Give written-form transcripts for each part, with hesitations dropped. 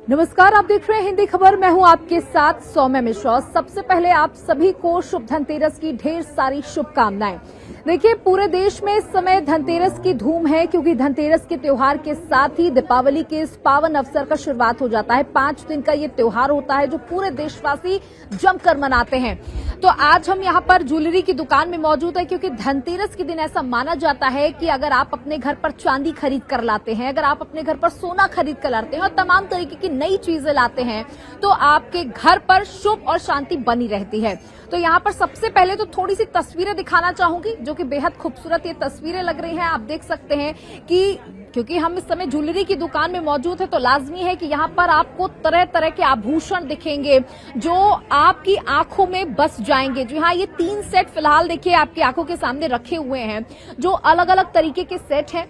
नमस्कार, आप देख रहे हैं हिंदी खबर। मैं हूं आपके साथ सौम्या मिश्रा। सबसे पहले आप सभी को शुभ धनतेरस की ढेर सारी शुभकामनाएं। देखिए, पूरे देश में इस समय धनतेरस की धूम है, क्योंकि धनतेरस के त्योहार के साथ ही दीपावली के इस पावन अवसर का शुरुआत हो जाता है। 5 दिन का ये त्योहार होता है जो पूरे देशवासी जमकर मनाते हैं। तो आज हम यहाँ पर ज्वेलरी की दुकान में मौजूद है, क्योंकि धनतेरस के दिन ऐसा माना जाता है कि अगर आप अपने घर पर चांदी खरीद कर लाते हैं, अगर आप अपने घर पर सोना खरीद कर लाते हैं और तमाम तरीके की नई चीजें लाते हैं, तो आपके घर पर शुभ और शांति बनी रहती है। तो यहाँ पर सबसे पहले तो थोड़ी सी तस्वीरें दिखाना चाहूंगी, जो कि बेहद खूबसूरत ये तस्वीरें लग रही हैं। आप देख सकते हैं कि क्योंकि हम इस समय ज्वेलरी की दुकान में मौजूद है, तो लाजमी है कि यहाँ पर आपको तरह तरह के आभूषण दिखेंगे जो आपकी आंखों में बस जाएंगे। जी हाँ, ये 3 सेट फिलहाल देखिए आपकी आंखों के सामने रखे हुए हैं, जो अलग अलग तरीके के सेट हैं।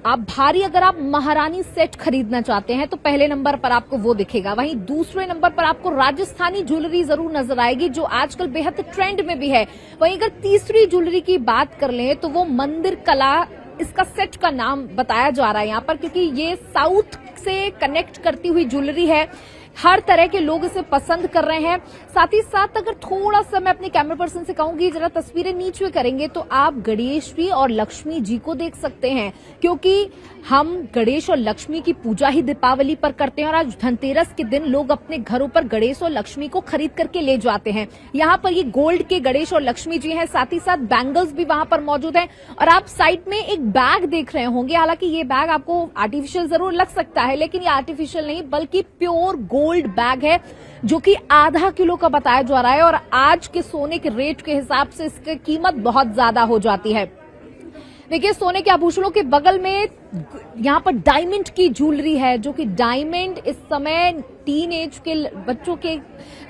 आप भारी अगर आप महारानी सेट खरीदना चाहते हैं तो पहले नंबर पर आपको वो दिखेगा। वहीं दूसरे नंबर पर आपको राजस्थानी ज्वेलरी जरूर नजर आएगी, जो आजकल बेहद ट्रेंड में भी है। वहीं अगर तीसरी ज्वेलरी की बात कर लें तो वो मंदिर कला, इसका सेट का नाम बताया जा रहा है यहाँ पर, क्योंकि ये साउथ से कनेक्ट करती हुई ज्वेलरी है। हर तरह के लोग इसे पसंद कर रहे हैं। साथ ही साथ अगर थोड़ा सा मैं अपने कैमरा पर्सन से कहूंगी जरा तस्वीरें नीचे करेंगे, तो आप गणेश जी और लक्ष्मी जी को देख सकते हैं, क्योंकि हम गणेश और लक्ष्मी की पूजा ही दीपावली पर करते हैं और आज धनतेरस के दिन लोग अपने घरों पर गणेश और लक्ष्मी को खरीद करके ले जाते हैं। यहाँ पर ये गोल्ड के गणेश और लक्ष्मी जी हैं, साथ ही साथ बैंगल्स भी वहां पर मौजूद हैं। और आप साइड में एक बैग देख रहे होंगे, हालांकि ये बैग आपको आर्टिफिशियल जरूर लग सकता है, लेकिन ये आर्टिफिशियल नहीं बल्कि प्योर गोल्ड बैग है, जो कि आधा किलो का बताया जा रहा है। और आज के सोने के रेट के हिसाब से इसकी कीमत बहुत ज्यादा हो जाती है। देखिए, सोने के आभूषणों के बगल में यहाँ पर डायमंड की ज्वेलरी है, जो कि डायमंड इस समय टीन एज के बच्चों के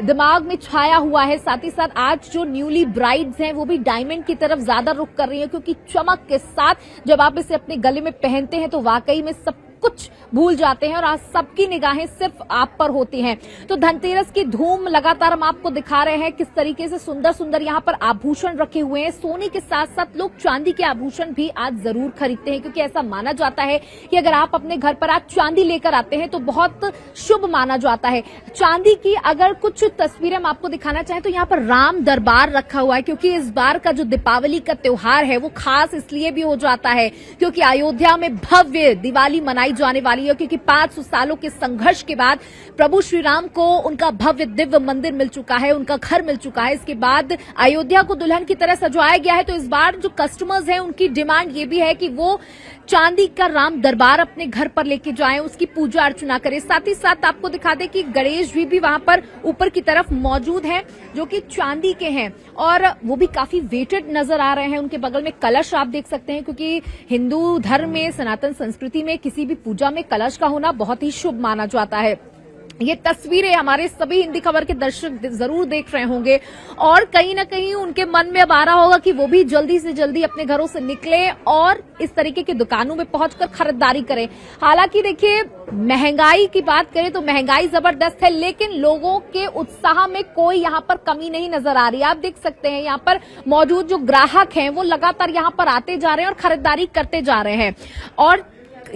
दिमाग में छाया हुआ है। साथ ही साथ आज जो न्यूली ब्राइड्स हैं वो भी डायमंड की तरफ ज्यादा रुख कर रही है, क्योंकि चमक के साथ जब आप इसे अपने गले में पहनते हैं तो वाकई में सब कुछ भूल जाते हैं और आज सबकी निगाहें सिर्फ आप पर होती हैं। तो धनतेरस की धूम लगातार हम आपको दिखा रहे हैं, किस तरीके से सुंदर सुंदर यहाँ पर आभूषण रखे हुए हैं। सोने के साथ साथ लोग चांदी के आभूषण भी आज जरूर खरीदते हैं, क्योंकि ऐसा माना जाता है कि अगर आप अपने घर पर आज चांदी लेकर आते हैं तो बहुत शुभ माना जाता है। चांदी की अगर कुछ तस्वीरें हम आपको दिखाना चाहें तो यहाँ पर राम दरबार रखा हुआ है, क्योंकि इस बार का जो दीपावली का त्योहार है वो खास इसलिए भी हो जाता है क्योंकि अयोध्या में भव्य दिवाली मनाई जाने वाली है, क्योंकि 500 सालों के संघर्ष के बाद प्रभु श्री राम को उनका भव्य दिव्य मंदिर मिल चुका है, उनका घर मिल चुका है। इसके बाद अयोध्या को दुल्हन की तरह सजाया गया है। तो इस बार जो कस्टमर्स हैं उनकी डिमांड ये भी है कि वो चांदी का राम दरबार अपने घर पर लेके जाएं, उसकी पूजा अर्चना करें। साथ ही साथ आपको दिखा दें कि गणेश जी भी वहां पर ऊपर की तरफ मौजूद हैं, जो कि चांदी के हैं और वो भी काफी वेटेड नजर आ रहे हैं। उनके बगल में कलश आप देख सकते हैं, क्योंकि हिंदू धर्म में, सनातन संस्कृति में किसी भी पूजा में कलश का होना बहुत ही शुभ माना जाता है। ये तस्वीरें हमारे सभी हिंदी खबर के दर्शक जरूर देख रहे होंगे और कहीं ना कहीं उनके मन में अब आ रहा होगा कि वो भी जल्दी से जल्दी अपने घरों से निकले और इस तरीके की दुकानों में पहुंचकर खरीदारी करें। हालांकि देखिए, महंगाई की बात करें तो महंगाई जबरदस्त है, लेकिन लोगों के उत्साह में कोई यहाँ पर कमी नहीं नजर आ रही। आप देख सकते हैं यहाँ पर मौजूद जो ग्राहक हैं वो लगातार यहाँ पर आते जा रहे हैं और खरीदारी करते जा रहे हैं। और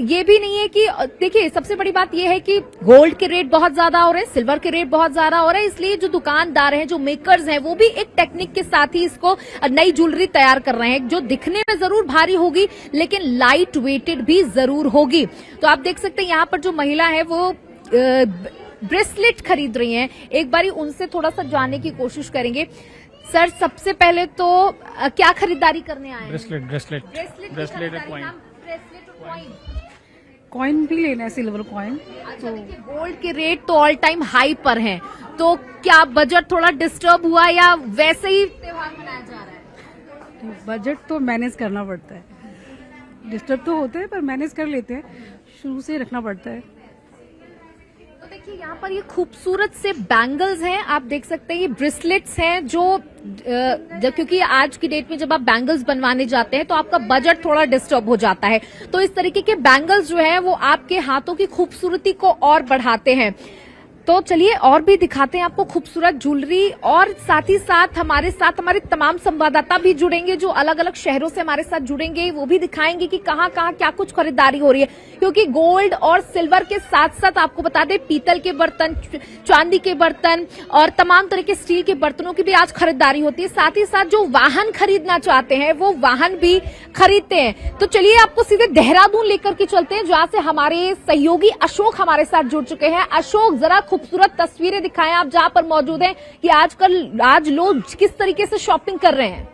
ये भी नहीं है कि देखिए, सबसे बड़ी बात ये है कि गोल्ड के रेट बहुत ज्यादा हो रहे हैं, सिल्वर के रेट बहुत ज्यादा हो रहे हैं, इसलिए जो दुकानदार हैं, जो मेकर्स हैं, वो भी एक टेक्निक के साथ ही इसको नई ज्वेलरी तैयार कर रहे हैं, जो दिखने में जरूर भारी होगी लेकिन लाइट वेटेड भी जरूर होगी। तो आप देख सकते हैं यहाँ पर जो महिला है वो ब्रेसलेट खरीद रही हैं। एक बारी उनसे थोड़ा सा जानने की कोशिश करेंगे। सर, सबसे पहले तो क्या खरीदारी करने आए हैं? ब्रेसलेट कॉइन भी लेना है, सिल्वर कॉइन। तो गोल्ड के रेट तो ऑल टाइम हाई पर हैं, तो क्या बजट थोड़ा डिस्टर्ब हुआ या वैसे ही त्योहार मनाया जा रहा है? बजट तो मैनेज करना पड़ता है, डिस्टर्ब तो होते हैं पर मैनेज कर लेते हैं, शुरू से रखना पड़ता है। तो देखिए, यहाँ पर ये खूबसूरत से बैंगल्स हैं, आप देख सकते हैं। ये ब्रेसलेट्स हैं जो क्योंकि आज की डेट में जब आप बैंगल्स बनवाने जाते हैं तो आपका बजट थोड़ा डिस्टर्ब हो जाता है, तो इस तरीके के बैंगल्स जो है वो आपके हाथों की खूबसूरती को और बढ़ाते हैं। तो चलिए और भी दिखाते हैं आपको खूबसूरत ज्वेलरी, और साथ ही साथ हमारे तमाम संवाददाता भी जुड़ेंगे जो अलग अलग शहरों से हमारे साथ जुड़ेंगे। वो भी दिखाएंगे कि कहाँ कहाँ क्या कुछ खरीदारी हो रही है, क्योंकि गोल्ड और सिल्वर के साथ साथ आपको बता दें पीतल के बर्तन, चांदी के बर्तन और तमाम तरह के स्टील के बर्तनों की भी आज खरीदारी होती है। साथ ही साथ जो वाहन खरीदना चाहते हैं वो वाहन भी खरीदते हैं। तो चलिए आपको सीधे देहरादून लेकर के चलते हैं, जहां से हमारे सहयोगी अशोक हमारे साथ जुड़ चुके हैं। अशोक, जरा खूबसूरत तस्वीरें दिखाएं आप जहां पर मौजूद हैं कि आज लोग किस तरीके से शॉपिंग कर रहे हैं।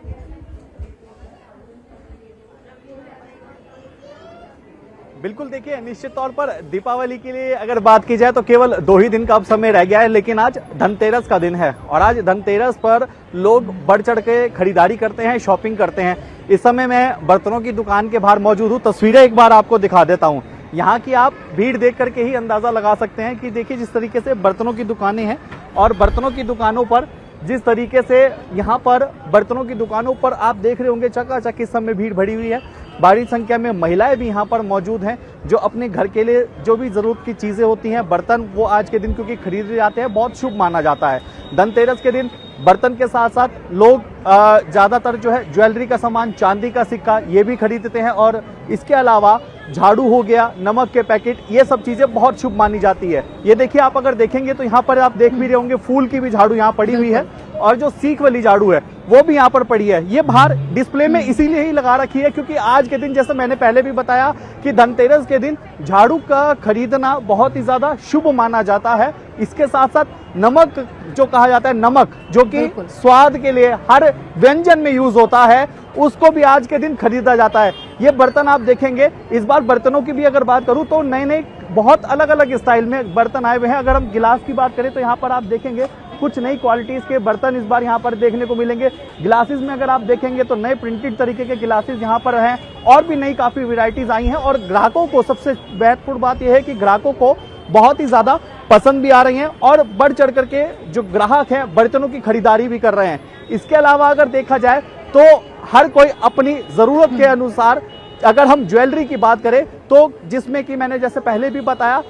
बिल्कुल, देखिए निश्चित तौर पर दीपावली के लिए अगर बात की जाए तो केवल 2 ही दिन का अब समय रह गया है, लेकिन आज धनतेरस का दिन है और आज धनतेरस पर लोग बढ़ चढ़ के खरीदारी करते हैं, शॉपिंग करते हैं। इस समय मैं बर्तनों की दुकान के बाहर मौजूद हूँ। तस्वीरें एक बार आपको दिखा देता हूँ। यहाँ की आप भीड़ देख करके ही अंदाजा लगा सकते हैं कि देखिए जिस तरीके से बर्तनों की दुकानें हैं और बर्तनों की दुकानों पर जिस तरीके से यहाँ पर बर्तनों की दुकानों पर आप देख रहे होंगे चकाचक इस समय भीड़ भरी हुई है। भारी संख्या में महिलाएं भी यहाँ पर मौजूद हैं जो अपने घर के लिए जो भी जरूरत की चीजें होती हैं, बर्तन, वो आज के दिन क्योंकि खरीदे जाते हैं, बहुत शुभ माना जाता है। धनतेरस के दिन बर्तन के साथ साथ लोग ज्यादातर जो है ज्वेलरी का सामान, चांदी का सिक्का, ये भी खरीदते हैं और इसके अलावा झाड़ू हो गया, नमक के पैकेट, ये सब चीजें बहुत शुभ मानी जाती है। ये देखिए आप अगर देखेंगे तो यहाँ पर आप देख भी रहे होंगे फूल की भी झाड़ू यहाँ पड़ी हुई है और जो सीख वाली झाड़ू है वो भी यहाँ पर पड़ी है। ये बाहर डिस्प्ले में इसीलिए ही लगा रखी है क्योंकि आज के दिन, जैसे मैंने पहले भी बताया कि धनतेरस के दिन झाड़ू का खरीदना बहुत ही ज्यादा शुभ माना जाता है। इसके साथ साथ नमक जो कहा जाता है, नमक जो कि स्वाद के लिए हर व्यंजन में यूज होता है, उसको भी आज के दिन खरीदा जाता है। ये बर्तन आप देखेंगे, इस बार बर्तनों की भी अगर बात करूं तो नए नए बहुत अलग अलग स्टाइल में बर्तन आए हुए हैं। अगर हम गिलास की बात करें तो यहाँ पर आप देखेंगे कुछ नई क्वालिटीज के बर्तन इस बार यहाँ पर देखने को मिलेंगे। ग्लासेस में अगर आप देखेंगे तो नए प्रिंटेड तरीके के ग्लासेस यहाँ पर हैं और भी नई काफी वैरायटीज आई हैं और ग्राहकों को सबसे महत्वपूर्ण बात यह है कि ग्राहकों को बहुत ही ज्यादा पसंद भी आ रही हैं और बढ़ चढ़ करके जो ग्राहक हैं बर्तनों की खरीदारी भी कर रहे हैं। इसके अलावा अगर देखा जाए तो हर कोई अपनी जरूरत के अनुसार, अगर हम ज्वेलरी की बात करें तो जिसमें कि मैंने जैसे पहले भी बताया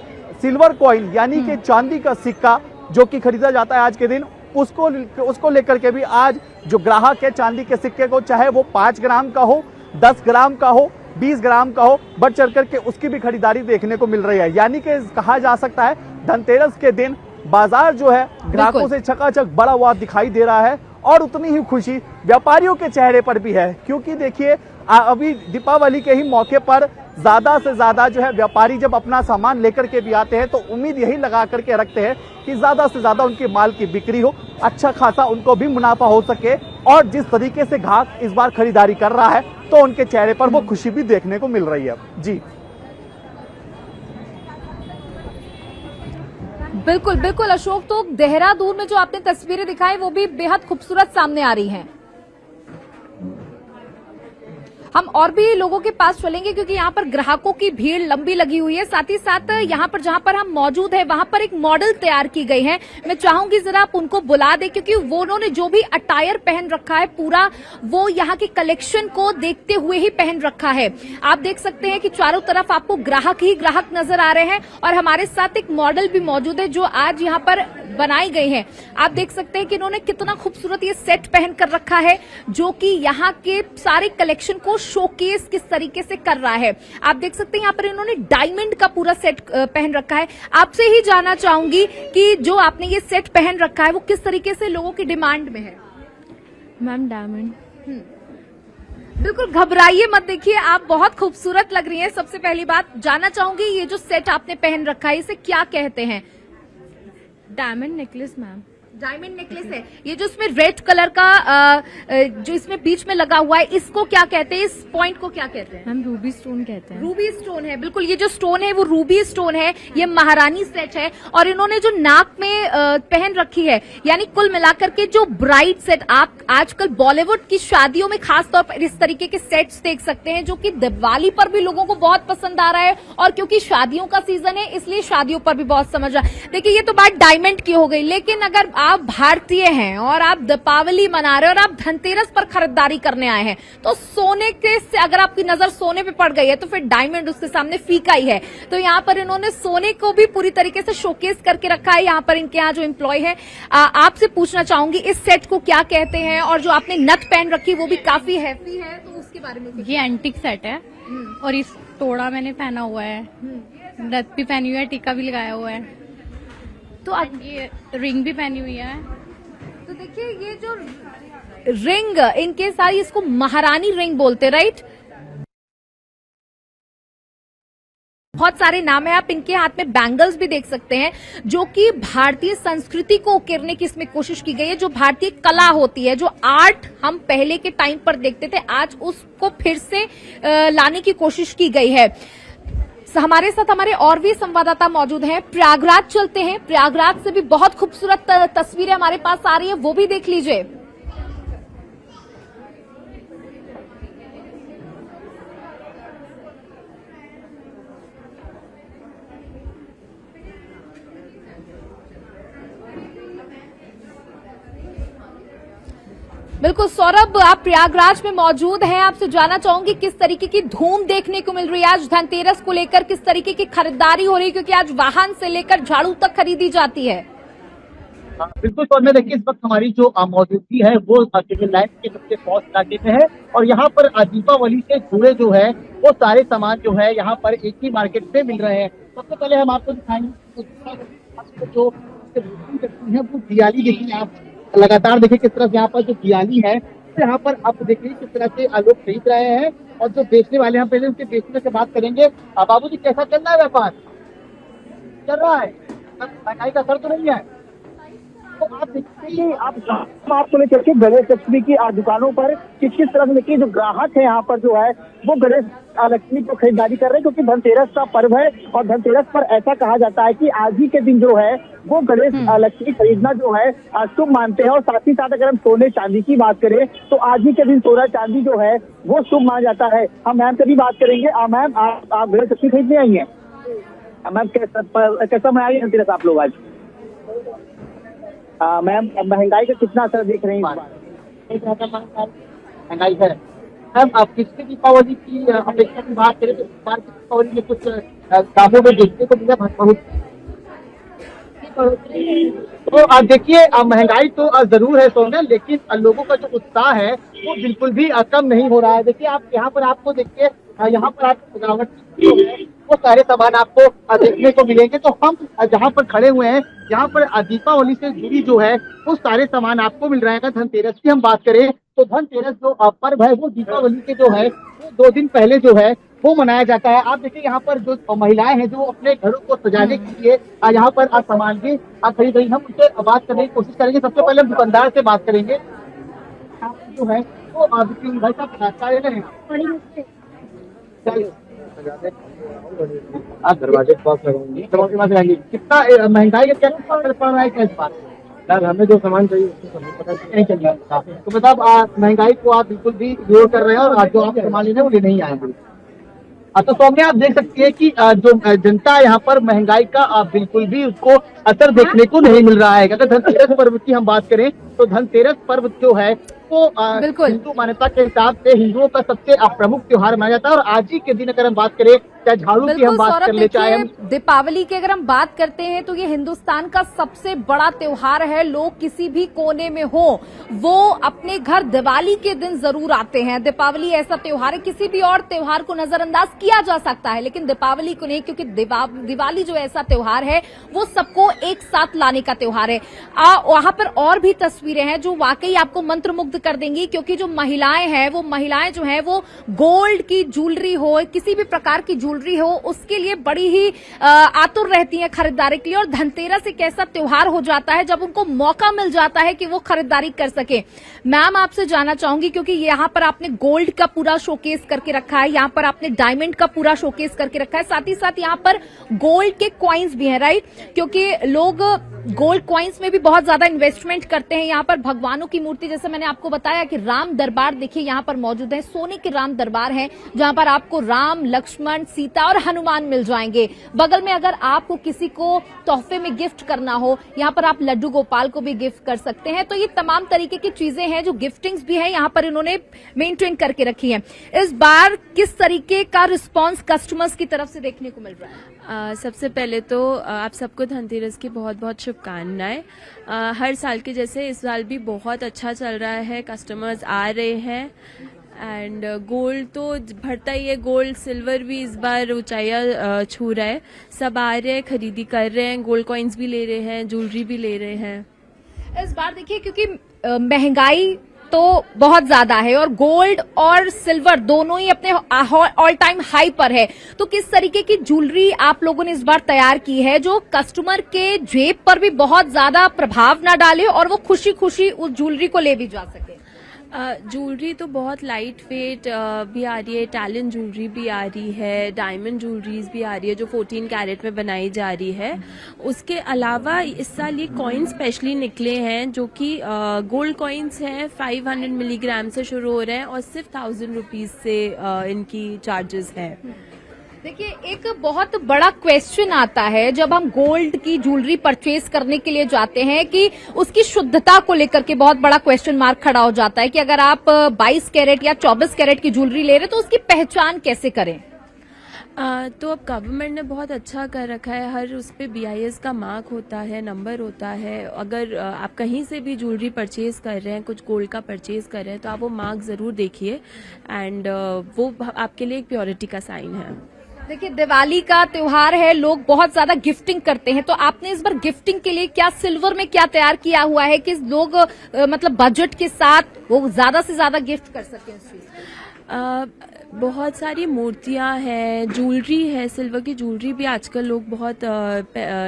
सिल्वर कॉइन यानी कि चांदी का सिक्का जो कि खरीदा जाता है आज के दिन, उसको लेकर के भी आज जो ग्राहक है चांदी के सिक्के को, चाहे वो 5 ग्राम का हो, 10 ग्राम का हो, 20 ग्राम का हो, बढ़ चढ़ करके उसकी भी खरीदारी देखने को मिल रही है। यानी कि कहा जा सकता है धनतेरस के दिन बाजार जो है ग्राहकों से चकाचक बड़ा हुआ दिखाई दे रहा है और उतनी ही खुशी व्यापारियों के चेहरे पर भी है क्योंकि देखिए अभी दीपावली के ही मौके पर ज्यादा से ज्यादा जो है व्यापारी जब अपना सामान लेकर के भी आते हैं तो उम्मीद यही लगा करके रखते हैं कि ज्यादा से ज्यादा उनके माल की बिक्री हो, अच्छा खासा उनको भी मुनाफा हो सके। और जिस तरीके से ग्राहक इस बार खरीदारी कर रहा है तो उनके चेहरे पर वो खुशी भी देखने को मिल रही है। जी बिल्कुल बिल्कुल अशोक, तो देहरादून में जो आपने तस्वीरें दिखाई वो भी बेहद खूबसूरत सामने आ रही हैं। हम और भी लोगों के पास चलेंगे क्योंकि यहाँ पर ग्राहकों की भीड़ लंबी लगी हुई है। साथ ही साथ यहाँ पर जहाँ पर हम मौजूद है वहां पर एक मॉडल तैयार की गई है। मैं चाहूंगी जरा आप उनको बुला दें क्योंकि वो उन्होंने जो भी अटायर पहन रखा है पूरा वो यहाँ के कलेक्शन को देखते हुए ही पहन रखा है। आप देख सकते हैं कि चारों तरफ आपको ग्राहक ही ग्राहक नजर आ रहे हैं और हमारे साथ एक मॉडल भी मौजूद है जो आज यहाँ पर बनाई गई है। आप देख सकते हैं कि इन्होंने कितना खूबसूरत ये सेट पहन कर रखा है जो कि यहाँ के सारे कलेक्शन को शोकेस किस तरीके से कर रहा है। आप देख सकते हैं यहाँ पर इन्होंने डायमंड का पूरा सेट पहन रखा है। आपसे ही जानना चाहूंगी कि जो आपने ये सेट पहन रखा है वो किस तरीके से लोगों की डिमांड में है। Ma'am diamond. बिल्कुल घबराइए मत, देखिए आप बहुत खूबसूरत लग रही हैं। सबसे पहली बात जानना चाहूंगी ये जो सेट आपने पहन रखा है इसे क्या कहते हैं? Diamond necklace ma'am. Diamond necklace है ये जो इसमें रेड कलर का जो इसमें बीच में लगा हुआ है, इसको क्या कहते हैं? इस पॉइंट को क्या कहते हैं? हम रूबी स्टोन कहते हैं। रूबी स्टोन है, बिल्कुल ये जो स्टोन है वो रूबी स्टोन है। ये महारानी सेट है और इन्होंने जो नाक में पहन रखी है, यानी कुल मिलाकर के जो ब्राइड सेट आप आजकल बॉलीवुड की शादियों में खासतौर पर इस तरीके के सेट्स देख सकते हैं जो कि दिवाली पर भी लोगों को बहुत पसंद आ रहा है और क्योंकि शादियों का सीजन है इसलिए शादियों पर भी बहुत समझ रहा है। देखिए ये तो बात डायमंड की हो गई, लेकिन अगर आप भारतीय हैं और आप दीपावली मना रहे हो और आप धनतेरस पर खरीदारी करने आए हैं, तो सोने के से अगर आपकी नजर सोने पे पड़ गई है तो फिर डायमंड उसके सामने फीका ही है। तो यहाँ पर इन्होंने सोने को भी पूरी तरीके से शोकेस करके रखा है। यहाँ पर इनके यहाँ जो एम्प्लॉय है, आपसे पूछना चाहूंगी इस सेट को क्या कहते हैं, और जो आपने नथ पहन रखी वो भी काफी हैवी है, तो उसके बारे में। ये एंटिक सेट है और इस तोड़ा मैंने पहना हुआ है, नथ भी पहनी हुई है, टीका भी लगाया हुआ है, तो अब ये रिंग भी पहनी हुई है। तो देखिए ये जो रिंग इनके सारी, इसको महारानी रिंग बोलते, राइट? बहुत सारे नाम है। आप इनके हाथ में बैंगल्स भी देख सकते हैं जो कि भारतीय संस्कृति को उकेरने की इसमें कोशिश की गई है। जो भारतीय कला होती है, जो आर्ट हम पहले के टाइम पर देखते थे, आज उसको फिर से लाने की कोशिश की गई है। हमारे साथ हमारे और भी संवाददाता मौजूद हैं। प्रयागराज चलते हैं, प्रयागराज से भी बहुत खूबसूरत तस्वीरें हमारे पास आ रही है, वो भी देख लीजिए। बिल्कुल सौरभ, आप प्रयागराज में मौजूद हैं, आपसे जानना चाहूंगी किस तरीके की धूम देखने को मिल रही है आज धनतेरस को लेकर, किस तरीके की खरीदारी हो रही है, क्योंकि आज वाहन से लेकर झाड़ू तक खरीदी जाती है। बिल्कुल सौरभ, देखिए इस वक्त हमारी जो मौजूदगी है वो सिविल लाइन के सबसे पॉश इलाके में है और यहाँ पर दीपावली से जुड़े जो है वो सारे सामान जो है यहाँ पर एक ही मार्केट से मिल रहे हैं। सबसे पहले हम आपको दिखाएंगे जो है वो दियाली। देखिए आप लगातार देखिए किस तरह यहाँ पर जो दियाली है तो यहाँ पर आप देखिए किस तरह से लोग खरीद रहे हैं और जो बेचने वाले हैं पहले उनके बेचने से बात करेंगे। बाबू जी कैसा चल रहा है व्यापार? चल रहा है, महंगाई का असर तो नहीं है? तो आप देखिए आप आपको लेकर के गणेश लक्ष्मी की दुकानों पर किस तरह से देखिए जो ग्राहक है यहाँ पर जो है वो गणेश लक्ष्मी को खरीदारी कर रहे हैं, क्योंकि धनतेरस का पर्व है और धनतेरस पर ऐसा कहा जाता है कि आज ही के दिन जो है वो गणेश लक्ष्मी खरीदना जो है शुभ मानते हैं। और साथ ही साथ अगर हम सोने चांदी की बात करें तो आज ही के दिन सोना चांदी जो है वो शुभ माना जाता है। हम मैम से भी बात करेंगे। मैम आप गणेश लक्ष्मी खरीदने आई है? मैम कैसा मनाई धनतेरस आप लोग आज? मैम महंगाई का कितना असर देख रहे हैं इस बार? महंगाई है मैम। आप पिछली दीपावली की अपेक्षा की बात करें तो इस बार की दीपावली में कुछ दामों में देखने को मिला बहुत। तो आप देखिए महंगाई तो जरूर है सोना, लेकिन लोगों का जो उत्साह है वो बिल्कुल भी कम नहीं हो रहा है। देखिए आप यहाँ पर आपको देखिए यहाँ पर आपको सजावट जो है वो सारे सामान आपको देखने को मिलेंगे। तो हम जहाँ पर खड़े हुए हैं यहाँ पर दीपावली से जुड़ी जो है वो सारे सामान आपको मिल रहे हैं। अगर धनतेरस की हम बात करें तो धनतेरस जो पर्व है वो दीपावली के जो है वो 2 दिन पहले जो है वो मनाया जाता है। आप देखिए यहाँ पर जो महिलाएं हैं जो अपने घरों को सजाने के लिए यहाँ पर सामान भी खरीद रही। हम उनसे बात करने की कोशिश करेंगे। सबसे पहले हम दुकानदार से बात करेंगे जो है वो भाई आप दरवाजे लगाएंगे। कितना महंगाई का क्या पड़ रहा है क्या इस बार? सर हमें जो सामान चाहिए उसको पता नहीं चल रहा। तो मतलब महंगाई को आप बिल्कुल भी विरोध कर रहे हैं और जो आप सामान लेने वो ले नहीं आएंगे। तो सौम्या आप देख सकती है कि जो जनता यहाँ पर महंगाई का बिल्कुल भी उसको असर देखने को नहीं मिल रहा है। अगर धनतेरस पर्व की हम बात करें तो धनतेरस पर्व जो है वो हिंदू मान्यता के हिसाब से हिंदुओं का सबसे प्रमुख त्योहार माना जाता है। और आज ही के दिन अगर हम बात करें चाहे झाड़ू की हम बात कर ले, चाहे दीपावली की अगर हम बात करते हैं तो ये हिंदुस्तान का सबसे बड़ा त्योहार है। लोग किसी भी कोने में हो वो अपने घर दिवाली के दिन जरूर आते हैं। दीपावली ऐसा त्योहार है, किसी भी और त्योहार को नजरअंदाज किया जा सकता है लेकिन दीपावली को नहीं, क्योंकि दिवाली जो ऐसा त्योहार है वो सबको एक साथ लाने का त्योहार है। वहां पर और भी तस्वीरें हैं जो वाकई आपको मंत्रमुग्ध कर देंगी, क्योंकि जो महिलाएं हैं वो जो है वो गोल्ड की ज्वेलरी हो, किसी भी प्रकार की ज्वेलरी हो, उसके लिए बड़ी ही आतुर रहती हैं खरीदारी के लिए। और धनतेरस एक ऐसा त्योहार हो जाता है जब उनको मौका मिल जाता है कि वो खरीदारी कर सके। मैम आपसे जानना चाहूंगी, क्योंकि यहाँ पर आपने गोल्ड का पूरा शोकेस करके रखा है, यहाँ पर आपने डायमंड का पूरा शोकेस करके रखा है, साथ ही साथ यहाँ पर गोल्ड के कॉइन्स भी हैं, राइट? क्योंकि लोग गोल्ड कॉइन्स में भी बहुत ज्यादा इन्वेस्टमेंट करते हैं। यहाँ पर भगवानों की मूर्ति, जैसे मैंने आपको बताया कि राम दरबार देखिए यहाँ पर मौजूद है, सोने के राम दरबार है जहाँ पर आपको राम, लक्ष्मण, सीता और हनुमान मिल जाएंगे। बगल में अगर आपको किसी को तोहफे में गिफ्ट करना हो, यहाँ पर आप लड्डू गोपाल को भी गिफ्ट कर सकते हैं। तो ये तमाम तरीके की चीजें हैं जो गिफ्टिंग्स भी है यहाँ पर इन्होंने मेंटेन करके रखी है। इस बार किस तरीके का रिस्पांस कस्टमर्स की तरफ से देखने को मिल रहा है? सबसे पहले तो आप सबको धनतेरस की बहुत बहुत शुभकामनाएं। हर साल के जैसे इस साल भी बहुत अच्छा चल रहा है, कस्टमर्स आ रहे हैं एंड गोल्ड तो बढ़ता ही है, गोल्ड सिल्वर भी इस बार ऊंचाइयां छू रहा है। सब आ रहे हैं, खरीदी कर रहे हैं, गोल्ड कॉइन्स भी ले रहे हैं, ज्वेलरी भी ले रहे हैं। इस बार देखिए क्योंकि महंगाई तो बहुत ज्यादा है और गोल्ड और सिल्वर दोनों ही अपने ऑल टाइम हाई पर है, तो किस तरीके की ज्वेलरी आप लोगों ने इस बार तैयार की है जो कस्टमर के जेब पर भी बहुत ज्यादा प्रभाव ना डाले और वो खुशी खुशी उस ज्वेलरी को ले भी जा सके? ज्वेलरी तो बहुत लाइट वेट भी आ रही है, इटालियन ज्वेलरी भी आ रही है, डायमंड ज्वेलरीज भी आ रही है जो 14 कैरेट में बनाई जा रही है। उसके अलावा इस साल ये कॉइन स्पेशली निकले हैं जो कि गोल्ड कॉइन्स हैं, 500 मिलीग्राम से शुरू हो रहे हैं और सिर्फ 1000 रुपीज से इनकी चार्जेस है। देखिए एक बहुत बड़ा क्वेश्चन आता है जब हम गोल्ड की ज्वेलरी परचेज करने के लिए जाते हैं कि उसकी शुद्धता को लेकर के बहुत बड़ा क्वेश्चन मार्क खड़ा हो जाता है कि अगर आप 22 कैरेट या 24 कैरेट की ज्वेलरी ले रहे तो उसकी पहचान कैसे करें? तो अब गवर्नमेंट ने बहुत अच्छा कर रखा है, हर उस पे BIS का मार्क होता है, नंबर होता है। अगर आप कहीं से भी ज्वेलरी परचेज कर रहे हैं, कुछ गोल्ड का परचेज कर रहे हैं तो आप वो मार्क जरूर देखिए एंड वो आपके लिए एक प्योरिटी का साइन है। देखिए दिवाली का त्योहार है, लोग बहुत ज्यादा गिफ्टिंग करते हैं, तो आपने इस बार गिफ्टिंग के लिए क्या सिल्वर में क्या तैयार किया हुआ है कि लोग मतलब बजट के साथ वो ज्यादा से ज्यादा गिफ्ट कर सकें उस चीज? बहुत सारी मूर्तियां हैं, ज्वेलरी है, सिल्वर की ज्वेलरी भी आजकल लोग बहुत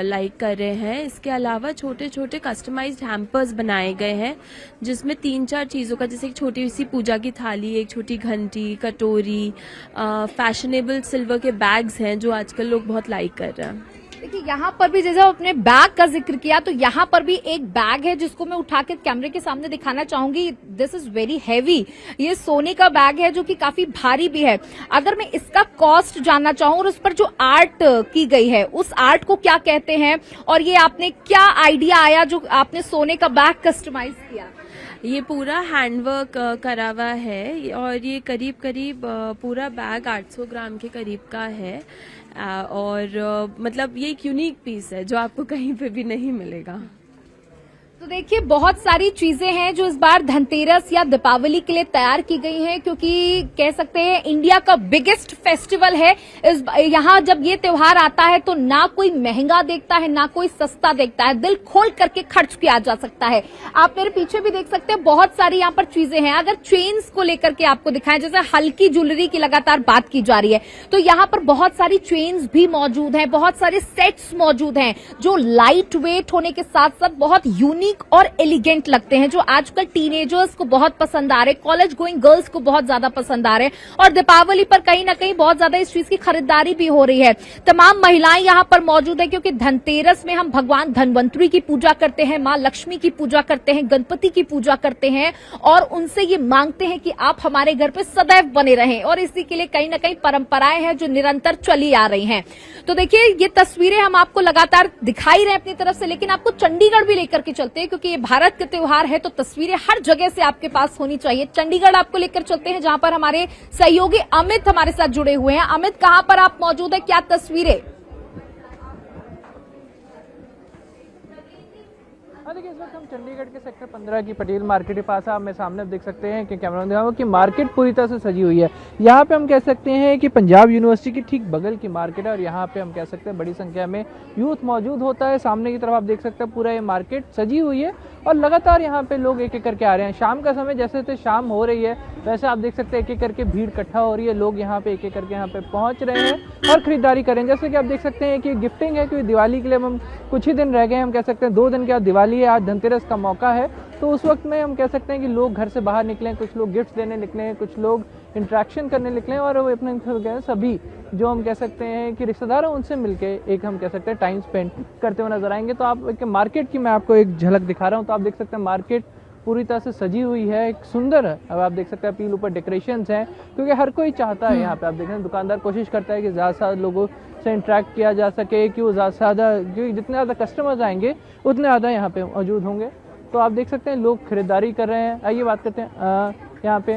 लाइक कर रहे हैं। इसके अलावा छोटे छोटे कस्टमाइज्ड हैम्पर्स बनाए गए हैं जिसमें 3-4 चीज़ों का, जैसे एक छोटी सी पूजा की थाली, एक छोटी घंटी, कटोरी, फैशनेबल सिल्वर के बैग्स हैं जो आजकल लोग बहुत लाइक कर रहे हैं। देखिए यहाँ पर भी जैसे आपने बैग का जिक्र किया तो यहाँ पर भी एक बैग है जिसको मैं उठा के कैमरे के सामने दिखाना चाहूंगी। दिस इज वेरी हैवी, ये सोने का बैग है जो कि काफी भारी भी है। अगर मैं इसका कॉस्ट जानना चाहूँ और उस पर जो आर्ट की गई है उस आर्ट को क्या कहते हैं और ये आपने क्या आइडिया आया जो आपने सोने का बैग कस्टमाइज किया? ये पूरा हैंडवर्क करा हुआ है और ये करीब करीब पूरा बैग 800 ग्राम के करीब का है और मतलब ये एक यूनिक पीस है जो आपको कहीं पे भी नहीं मिलेगा। तो देखिए बहुत सारी चीजें हैं जो इस बार धनतेरस या दीपावली के लिए तैयार की गई हैं क्योंकि कह सकते हैं इंडिया का बिगेस्ट फेस्टिवल है। यहाँ जब ये त्योहार आता है तो ना कोई महंगा देखता है ना कोई सस्ता देखता है, दिल खोल करके खर्च किया जा सकता है। आप मेरे पीछे भी देख सकते हैं बहुत सारी यहाँ पर चीजें हैं। अगर चेन्स को लेकर के आपको दिखाएं, जैसे हल्की ज्वेलरी की लगातार बात की जा रही है तो यहाँ पर बहुत सारी चेन्स भी मौजूद हैं, बहुत सारे सेट्स मौजूद हैं जो लाइट वेट होने के साथ साथ बहुत यूनिक और एलिगेंट लगते हैं, जो आजकल टीनेजर्स को बहुत पसंद आ रहे, कॉलेज गोइंग गर्ल्स को बहुत ज्यादा पसंद आ रहे और दीपावली पर कहीं ना कहीं बहुत ज्यादा इस चीज की खरीदारी भी हो रही है। तमाम महिलाएं यहां पर मौजूद है क्योंकि धनतेरस में हम भगवान धनवंतरी की पूजा करते हैं, मां लक्ष्मी की पूजा करते हैं, गणपति की पूजा करते हैं और उनसे ये मांगते हैं कि आप हमारे घर पे सदैव बने रहें और इसी के लिए कहीं ना कहीं परंपराएं हैं जो निरंतर चली आ रही हैं। तो देखिए ये तस्वीरें हम आपको लगातार दिखाई रहे अपनी तरफ से, लेकिन आपको चंडीगढ़ भी लेकर के चलते हैं क्योंकि ये भारत का त्योहार है तो तस्वीरें हर जगह से आपके पास होनी चाहिए। चंडीगढ़ आपको लेकर चलते हैं जहां पर हमारे सहयोगी अमित हमारे साथ जुड़े हुए हैं। अमित, कहां पर आप मौजूद है, क्या तस्वीरें? देखिए इस वक्त हम चंडीगढ़ के सेक्टर 15 की पटेल मार्केट के पास आप मेरे सामने देख सकते हैं कि कैमरा में दिखाऊंगा कि मार्केट पूरी तरह से सजी हुई है। यहाँ पे हम कह सकते हैं कि पंजाब यूनिवर्सिटी की ठीक बगल की मार्केट है और यहाँ पे हम कह सकते हैं बड़ी संख्या में यूथ मौजूद होता है। सामने की तरफ आप देख सकते हैं पूरा ये मार्केट सजी हुई है और लगातार यहाँ पे लोग एक एक करके आ रहे हैं। शाम का समय जैसे जैसे शाम हो रही है वैसे आप देख सकते हैं एक एक करके भीड़ इकट्ठा हो रही है, लोग यहाँ पे एक एक करके यहाँ पे पहुँच रहे हैं और खरीदारी कर रहे हैं। जैसे कि आप देख सकते हैं कि गिफ्टिंग है क्योंकि दिवाली के लिए हम कुछ ही दिन रह गए, हम कह सकते हैं 2 दिन के बाद दिवाली है, आज धनतेरस का मौका है तो उस वक्त में हम कह सकते हैं कि लोग घर से बाहर निकले, कुछ लोग गिफ्ट देने निकले, कुछ लोग इंटरेक्शन करने निकले और वो अपने सभी जो हम कह सकते हैं कि रिश्तेदार हैं उनसे मिलके एक हम कह सकते हैं टाइम स्पेंड करते हुए नजर आएंगे। तो आप एक मार्केट की मैं आपको एक झलक दिखा रहा हूँ। तो आप देख सकते हैं मार्केट पूरी तरह से सजी हुई है, एक सुंदर, अब आप देख सकते हैं पील ऊपर डेकोरेशंस हैं, क्योंकि हर कोई चाहता है यहाँ पे, आप देख रहे हैं दुकानदार कोशिश करता है कि ज़्यादा से ज़्यादा लोगों से इंटरेक्ट किया जा सके, कि वो ज़्यादा से ज़्यादा, क्योंकि जितने ज़्यादा कस्टमर्स आएंगे उतने ज़्यादा यहाँ पे मौजूद होंगे। तो आप देख सकते हैं लोग खरीदारी कर रहे हैं। आइए बात करते हैं यहाँ पे।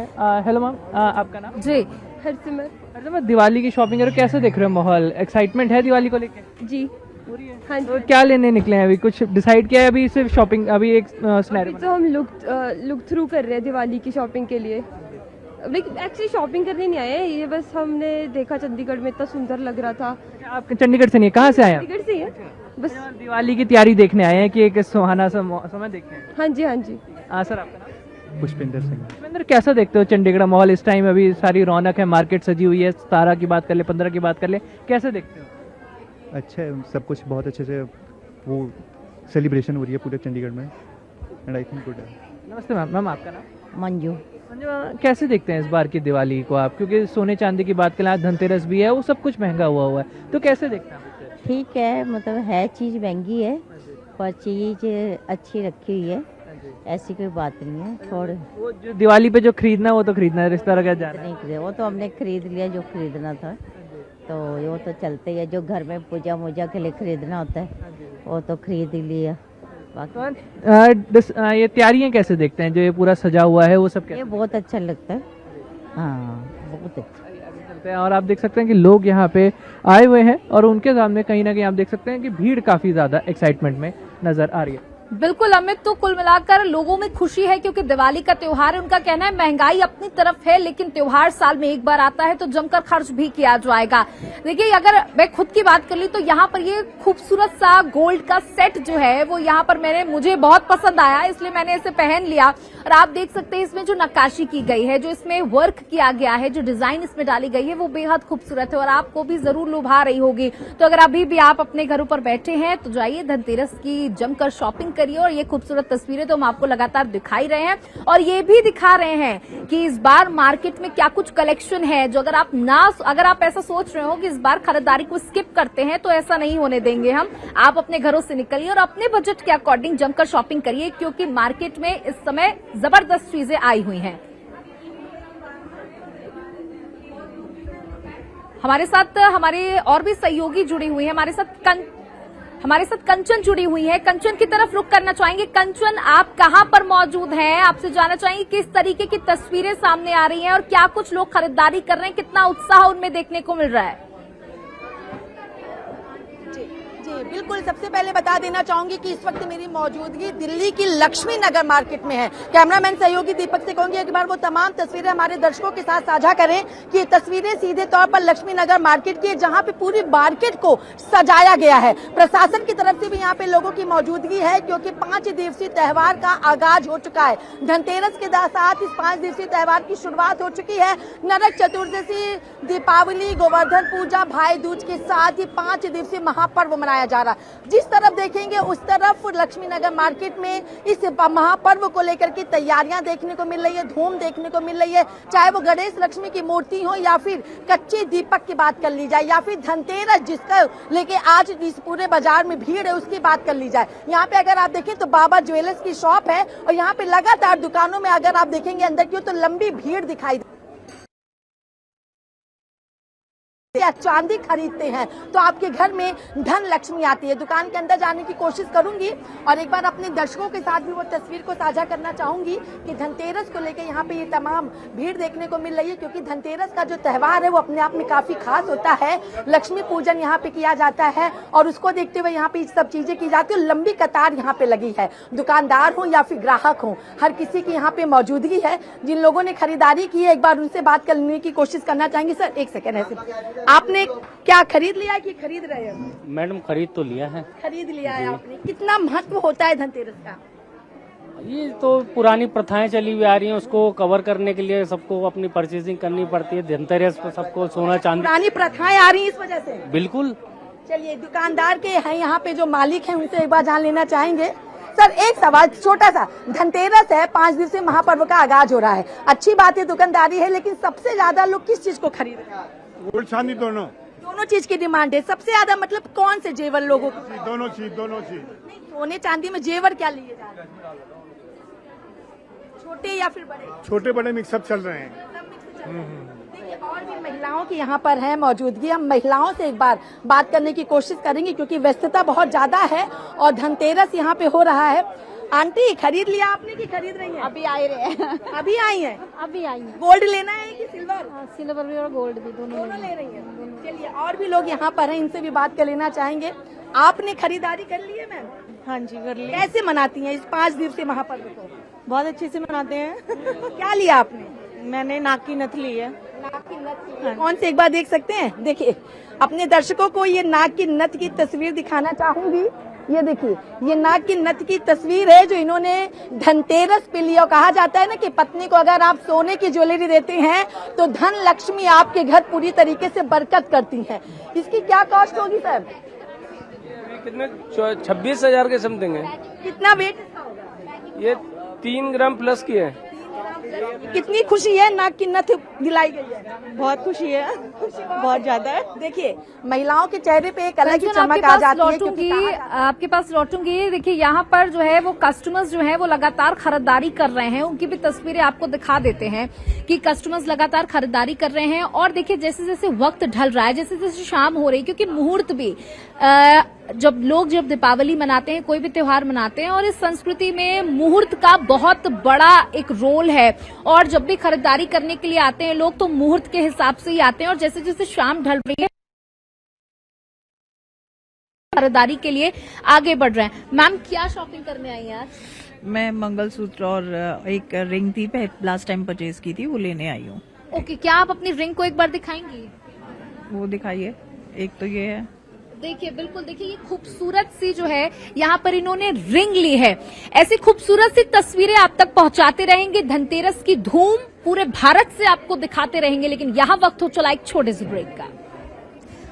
हेलो मैम, आपका नाम? जी, हरसिमरत, दिवाली की शॉपिंग करो, कैसे देख रहे हो माहौल? एक्साइटमेंट है दिवाली को लेके? जी पूरी है। हाँ जी। तो क्या लेने निकले हैं अभी? कुछ डिसाइड किया है अभी? सिर्फ शॉपिंग, अभी एक अभी सिनेरियो तो हम लुक थ्रू कर रहे हैं दिवाली की शॉपिंग के लिए। लाइक एक्चुअली शॉपिंग करने नहीं आए हैं, ये बस हमने देखा चंडीगढ़ में इतना सुंदर लग रहा था। आप चंडीगढ़ से नहीं, कहाँ से आए हैं? चंडीगढ़ से ही है बस। दिवाली की तैयारी देखने आए हैं कि एक सुहाना समय देखने हैं? हाँ जी, हाँ जी। सर आपका नाम? पुष्पिंदर सिंह। पुष्पिंदर, कैसा देखते हो चंडीगढ़ माहौल इस टाइम? अभी सारी रौनक है, मार्केट सजी हुई है, 17 की बात कर ले, 15 की बात कर ले, कैसे देखते हो? अच्छा है, सब कुछ बहुत अच्छे से वो सेलिब्रेशन हो रही है पूरे चंडीगढ़ में, एंड आई थिंक गुड है। नमस्ते मैम। मैम आपका नाम? मंजू। मंजू, कैसे देखते हैं इस बार की दिवाली को आप? क्योंकि सोने चांदी की बात करें, आज धनतेरस भी है, वो सब कुछ महंगा हुआ है, तो कैसे देखते हैं आप इसे? ठीक है, मतलब है चीज़ महंगी है पर चीज़ अच्छी रखी हुई है, ऐसी कोई बात नहीं है। थोड़े वो जो दिवाली पे जो खरीदना है वो तो खरीदना है, रिश्तेदारों का जाना है। नहीं खरीदे, वो तो हमने खरीद लिया जो खरीदना था, तो वो तो चलते ही है। जो घर में पूजा वूजा के लिए खरीदना होता है वो तो खरीद ही लिया। तो ये तैयारियां कैसे देखते हैं, जो ये पूरा सजा हुआ है वो सब ये कैसे बहुत अच्छा लगता है, हाँ बहुत अच्छा। लगता है? और आप देख सकते हैं कि लोग यहाँ पे आए हुए हैं और उनके सामने कहीं ना कहीं आप देख सकते हैं कि भीड़ काफी ज्यादा एक्साइटमेंट में नजर आ रही है। बिल्कुल अमित, तो कुल मिलाकर लोगों में खुशी है क्योंकि दिवाली का त्योहार है। उनका कहना है महंगाई अपनी तरफ है लेकिन त्योहार साल में एक बार आता है तो जमकर खर्च भी किया जाएगा। देखिए, अगर मैं खुद की बात कर ली तो यहाँ पर ये खूबसूरत सा गोल्ड का सेट जो है वो यहाँ पर मुझे बहुत पसंद आया, इसलिए मैंने इसे पहन लिया। और आप देख सकते हैं इसमें जो नक्काशी की गई है, जो इसमें वर्क किया गया है, जो डिजाइन इसमें डाली गई है वो बेहद खूबसूरत है और आपको भी जरूर लुभा रही होगी। तो अगर अभी भी आप अपने घरों पर बैठे हैं तो जाइए धनतेरस की जमकर शॉपिंग करिए। और ये खूबसूरत तस्वीरें तो हम आपको लगातार दिखाई रहे हैं और ये भी दिखा रहे हैं कि इस बार मार्केट में क्या कुछ कलेक्शन है, जो अगर आप ऐसा सोच रहे हो कि इस बार खरीदारी को स्किप करते हैं तो ऐसा नहीं होने देंगे हम। आप अपने घरों से निकलिए और अपने बजट के अकॉर्डिंग जमकर शॉपिंग करिए क्योंकि मार्केट में इस समय जबरदस्त चीजें आई हुई हैं। हमारे साथ हमारे और भी सहयोगी जुड़ी हुई है, हमारे साथ कंचन जुड़ी हुई है। कंचन की तरफ रुख करना चाहेंगे। कंचन, आप कहां पर मौजूद हैं? आपसे जानना चाहेंगे किस तरीके की तस्वीरें सामने आ रही हैं और क्या कुछ लोग खरीदारी कर रहे हैं, कितना उत्साह उनमें देखने को मिल रहा है? जी बिल्कुल, सबसे पहले बता देना चाहूंगी कि इस वक्त मेरी मौजूदगी दिल्ली की लक्ष्मी नगर मार्केट में है। कैमरामैन सहयोगी दीपक से कहूंगी एक बार वो तमाम तस्वीरें हमारे दर्शकों के साथ साझा करें कि ये तस्वीरें सीधे तौर पर लक्ष्मी नगर मार्केट की है जहां पे पूरी मार्केट को सजाया गया है। प्रशासन की तरफ से भी यहाँ पे लोगों की मौजूदगी है क्योंकि 5 दिवसीय त्योहार का आगाज हो चुका है। धनतेरस के साथ इस 5 दिवसीय त्योहार की शुरुआत हो चुकी है। नरक चतुर्दशी, दीपावली, गोवर्धन पूजा, भाई दूज के साथ ही 5 दिवसीय महापर्व मनाया जा रहा है। जिस तरफ देखेंगे उस तरफ लक्ष्मी नगर मार्केट में इस महापर्व को लेकर की तैयारियां देखने को मिल रही है, धूम देखने को मिल रही है। चाहे वो गणेश लक्ष्मी की मूर्ति हो या फिर कच्चे दीपक की बात कर ली जाए या फिर धनतेरस जिसका लेके आज इस पूरे बाजार में भीड़ है उसकी बात कर ली जाए। यहाँ पे अगर आप देखें तो बाबा ज्वेलर्स की शॉप है और यहाँ पे लगातार दुकानों में अगर आप देखेंगे अंदर की तो लंबी भीड़ दिखाई या चांदी खरीदते हैं तो आपके घर में धन लक्ष्मी आती है। दुकान के अंदर जाने की कोशिश करूंगी और एक बार अपने दर्शकों के साथ भी वो तस्वीर को साझा करना चाहूंगी कि धनतेरस को लेकर यहाँ पे ये तमाम भीड़ देखने को मिल रही है क्योंकि धनतेरस का जो त्योहार है वो अपने आप में काफी खास होता है। लक्ष्मी पूजन यहाँ पे किया जाता है और उसको देखते हुए यहाँ पे सब चीजें की जाती है। लंबी कतार यहाँ पे लगी है, दुकानदार हो या फिर ग्राहक हो, हर किसी की यहाँ पे मौजूदगी है। जिन लोगों ने खरीदारी की है एक बार उनसे बात करने की कोशिश करना चाहेंगे। सर एक सेकेंड ऐसे, आपने क्या खरीद लिया है कि खरीद रहे हैं? मैडम खरीद तो लिया है। खरीद लिया है आपने। कितना महत्व होता है धनतेरस का? ये तो पुरानी प्रथाएं चली हुई आ रही हैं, उसको कवर करने के लिए सबको अपनी परचेजिंग करनी पड़ती है। धनतेरस पर सबको सोना चांदी, पुरानी प्रथाएं आ रही हैं इस वजह से। बिल्कुल। चलिए, दुकानदार के हैं यहाँ पे जो मालिक हैं उनसे एक बार जान लेना चाहेंगे। सर एक सवाल छोटा सा, धनतेरस है, 5 दिवसीय महापर्व का आगाज हो रहा है, अच्छी बात है दुकानदारी है, लेकिन सबसे ज्यादा लोग किस चीज को खरीद रहे हैं? गोल्ड चांदी दोनों चीज की डिमांड है। सबसे ज्यादा मतलब कौन से जेवर लोगों को? दोनों चीज। सोने चांदी में जेवर क्या लिए जा रहे हैं? छोटे या फिर बड़े? छोटे बड़े मिक्सअप चल रहे हैं। देखिए, और भी महिलाओं की यहाँ पर है मौजूदगी। हम महिलाओं से एक बार बात करने की कोशिश करेंगे क्योंकि व्यस्तता बहुत ज्यादा है और धनतेरस यहाँ पे हो रहा है। आंटी, खरीद लिया आपने कि खरीद रही हैं? अभी आए रहे हैं। अभी आई हैं? अभी आई है। गोल्ड लेना है कि सिल्वर? सिल्वर भी और गोल्ड भी दोनों ले रही हैं। चलिए, और भी लोग यहाँ पर हैं, इनसे भी बात कर लेना चाहेंगे। आपने खरीदारी कर ली है मैम? हाँ जी, कर लिया। कैसे मनाती हैं इस 5 दिवसीय महापर्व को? बहुत अच्छे से मनाते हैं। क्या लिया आपने? मैंने नाक की नथ ली है। नाक की नथ कौन से, एक बार देख सकते हैं? देखिए, अपने दर्शकों को ये नाक की नथ की तस्वीर दिखाना चाहूंगी। ये देखिए, ये नाक की नथ की तस्वीर है जो इन्होंने धनतेरस पे लिया। कहा जाता है ना कि पत्नी को अगर आप सोने की ज्वेलरी देते हैं तो धन लक्ष्मी आपके घर पूरी तरीके से बरकत करती है। इसकी क्या कॉस्ट होगी सर? कितने 26,000 के समथिंग है। कितना वेट इसका होगा? ये 3 ग्राम प्लस की है। कितनी खुशी है नाक की नथ दिलाई गई है? बहुत खुशी है, बहुत ज्यादा है। देखिए, महिलाओं के चेहरे पे एक अलग ही चमक आ जाती है। क्योंकि आपके पास लौटूंगी। देखिए, यहाँ पर जो है वो कस्टमर्स जो है वो लगातार खरीदारी कर रहे हैं। उनकी भी तस्वीरें आपको दिखा देते हैं कि कस्टमर्स लगातार खरीदारी कर रहे हैं। और देखिए, जैसे जैसे वक्त ढल रहा है, जैसे जैसे शाम हो रही है, क्योंकि मुहूर्त भी जब दीपावली मनाते हैं, कोई भी त्योहार मनाते हैं, और इस संस्कृति में मुहूर्त का बहुत बड़ा एक रोल है। और जब भी खरीदारी करने के लिए आते हैं लोग तो मुहूर्त के हिसाब से ही आते हैं। और जैसे जैसे शाम ढल रही है, खरीदारी के लिए आगे बढ़ रहे हैं। मैम, क्या शॉपिंग करने आई हैं आज? मैं मंगलसूत्र और एक रिंग थी, लास्ट टाइम परचेज की थी, वो लेने आई हूँ। ओके, क्या आप अपनी रिंग को एक बार दिखाएंगी? वो दिखाइए। एक तो ये है, देखिए, बिल्कुल देखिए, ये खूबसूरत सी जो है यहाँ पर इन्होंने रिंग ली है। ऐसी खूबसूरत सी तस्वीरें आप तक पहुंचाते रहेंगे। धनतेरस की धूम पूरे भारत से आपको दिखाते रहेंगे। लेकिन यहाँ वक्त हो चला एक छोटे से ब्रेक का।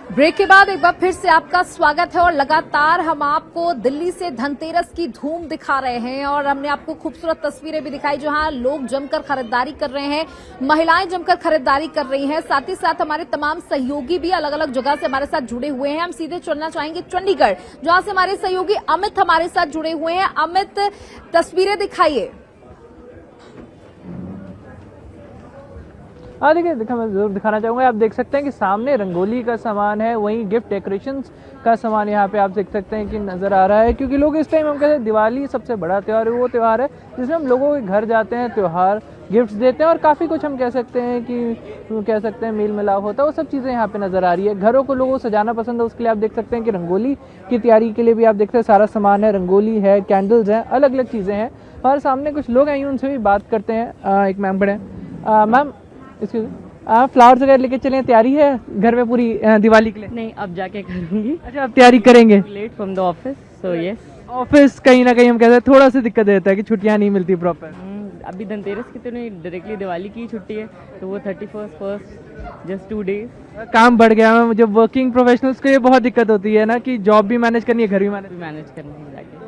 ब्रेक के बाद एक बार फिर से आपका स्वागत है और लगातार हम आपको दिल्ली से धनतेरस की धूम दिखा रहे हैं। और हमने आपको खूबसूरत तस्वीरें भी दिखाई जहां लोग जमकर खरीदारी कर रहे हैं, महिलाएं जमकर खरीदारी कर रही हैं। साथ ही साथ हमारे तमाम सहयोगी भी अलग अलग जगह से हमारे साथ जुड़े हुए हैं। हम सीधे चलना चाहेंगे चंडीगढ़, जहां से हमारे सहयोगी अमित हमारे साथ जुड़े हुए हैं। अमित, तस्वीरें दिखाइए। हाँ, देखिए, मैं जरूर दिखाना चाहूँगा। आप देख सकते हैं कि सामने रंगोली का सामान है, वहीं गिफ्ट डेकोरेशंस का सामान यहाँ पे आप देख सकते हैं कि नज़र आ रहा है। क्योंकि लोग इस टाइम, हम कहते हैं दिवाली सबसे बड़ा त्यौहार है, वो त्यौहार है जिसमें हम लोगों के घर जाते हैं, त्यौहार गिफ्ट्स देते हैं और काफ़ी कुछ हम कह सकते हैं कि मेल मिलाप होता है। वो सब चीज़ें यहाँ पे नज़र आ रही है। घरों को लोगों को सजाना पसंद है, उसके लिए आप देख सकते हैं कि रंगोली की तैयारी के लिए भी आप देखते हैं सारा सामान है। रंगोली है, कैंडल्स हैं, अलग अलग चीज़ें हैं। हमारे सामने कुछ लोग आए हैं, उनसे भी बात करते हैं। एक मैम बड़े हैं। मैम, आप फ्लावर्स वगैरह लेके चले, तैयारी है घर में पूरी दिवाली के लिए? नहीं, अब जाके करूंगी। अच्छा, आप तैयारी करेंगे? Late from the office, so yes. Office कहीं ना कहीं हम कहते हैं थोड़ा सा दिक्कत देता है कि छुट्टियां नहीं मिलती प्रॉपर। अभी धनतेरस की तो नहीं, डायरेक्टली दिवाली की छुट्टी है, तो वो 31st, 1st, जस्ट 2 days। काम बढ़ गया है। जब वर्किंग प्रोफेशनल्स को ये बहुत दिक्कत होती है ना कि जॉब भी मैनेज करनी है, घर भी मैनेज करनी है जाके।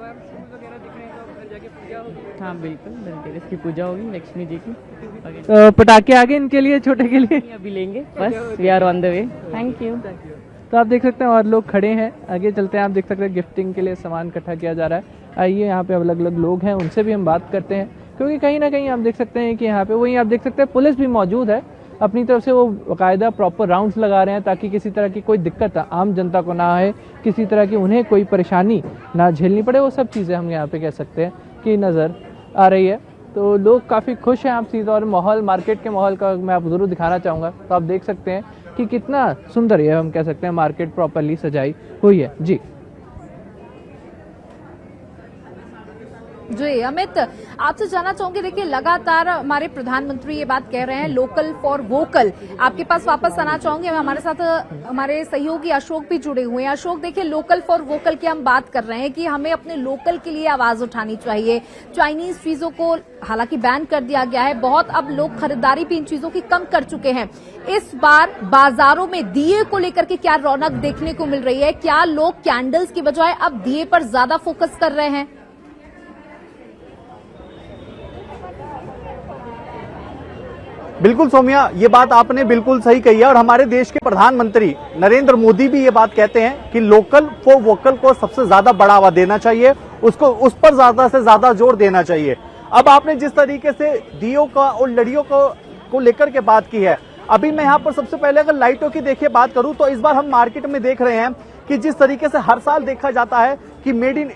हाँ बिल्कुल, धनतेरस की पूजा होगी लक्ष्मी जी की। पटाखे आगे इनके लिए, छोटे के लिए अभी लेंगे, बस we are on the way. Thank you. तो आप देख सकते हैं और लोग खड़े हैं, आगे चलते हैं। आप देख सकते हैं गिफ्टिंग के लिए सामान इकट्ठा किया जा रहा है। आइए, यहाँ पे अलग अलग लोग हैं, उनसे भी हम बात करते हैं। क्योंकि कहीं ना कहीं आप देख सकते हैं कि यहाँ पे वहीं आप देख सकते हैं पुलिस भी मौजूद है। अपनी तरफ से वो बाकायदा प्रॉपर राउंड्स लगा रहे हैं ताकि किसी तरह की कोई दिक्कत आम जनता को ना आए, किसी तरह की उन्हें कोई परेशानी ना झेलनी पड़े। वो सब चीज़ें हम यहाँ पे कह सकते हैं कि नज़र आ रही है। तो लोग काफ़ी खुश हैं आप सीधा। और माहौल, मार्केट के माहौल का मैं आपको ज़रूर दिखाना चाहूँगा। तो आप देख सकते हैं कि कितना सुंदर है, हम कह सकते हैं मार्केट प्रॉपरली सजाई हुई है। जी जी अमित, आपसे जानना चाहूंगी, देखिए लगातार हमारे प्रधानमंत्री ये बात कह रहे हैं लोकल फॉर वोकल। आपके पास वापस आना चाहूंगी, हमारे साथ हमारे सहयोगी अशोक भी जुड़े हुए हैं। अशोक, देखिए लोकल फॉर वोकल की हम बात कर रहे हैं कि हमें अपने लोकल के लिए आवाज उठानी चाहिए। चाइनीज चीजों को हालांकि बैन कर दिया गया है, बहुत अब लोग खरीदारी भी इन चीजों की कम कर चुके हैं। इस बार बाजारों में दिए को लेकर के क्या रौनक देखने को मिल रही है? क्या लोग कैंडल्स की बजाय अब दिए पर ज्यादा फोकस कर रहे हैं? बिल्कुल सौम्या, ये बात आपने बिल्कुल सही कही है। और हमारे देश के प्रधानमंत्री नरेंद्र मोदी भी ये बात कहते हैं कि लोकल फॉर वोकल को सबसे ज्यादा बढ़ावा देना चाहिए, उसको उस पर ज्यादा से ज्यादा जोर देना चाहिए। अब आपने जिस तरीके से दियों का और लड़ियों को लेकर के बात की है, अभी मैं यहाँ पर सबसे पहले अगर लाइटों की देखिए बात करूं तो इस बार हम मार्केट में देख रहे हैं कि जिस तरीके से हर साल देखा जाता है कि मेड इन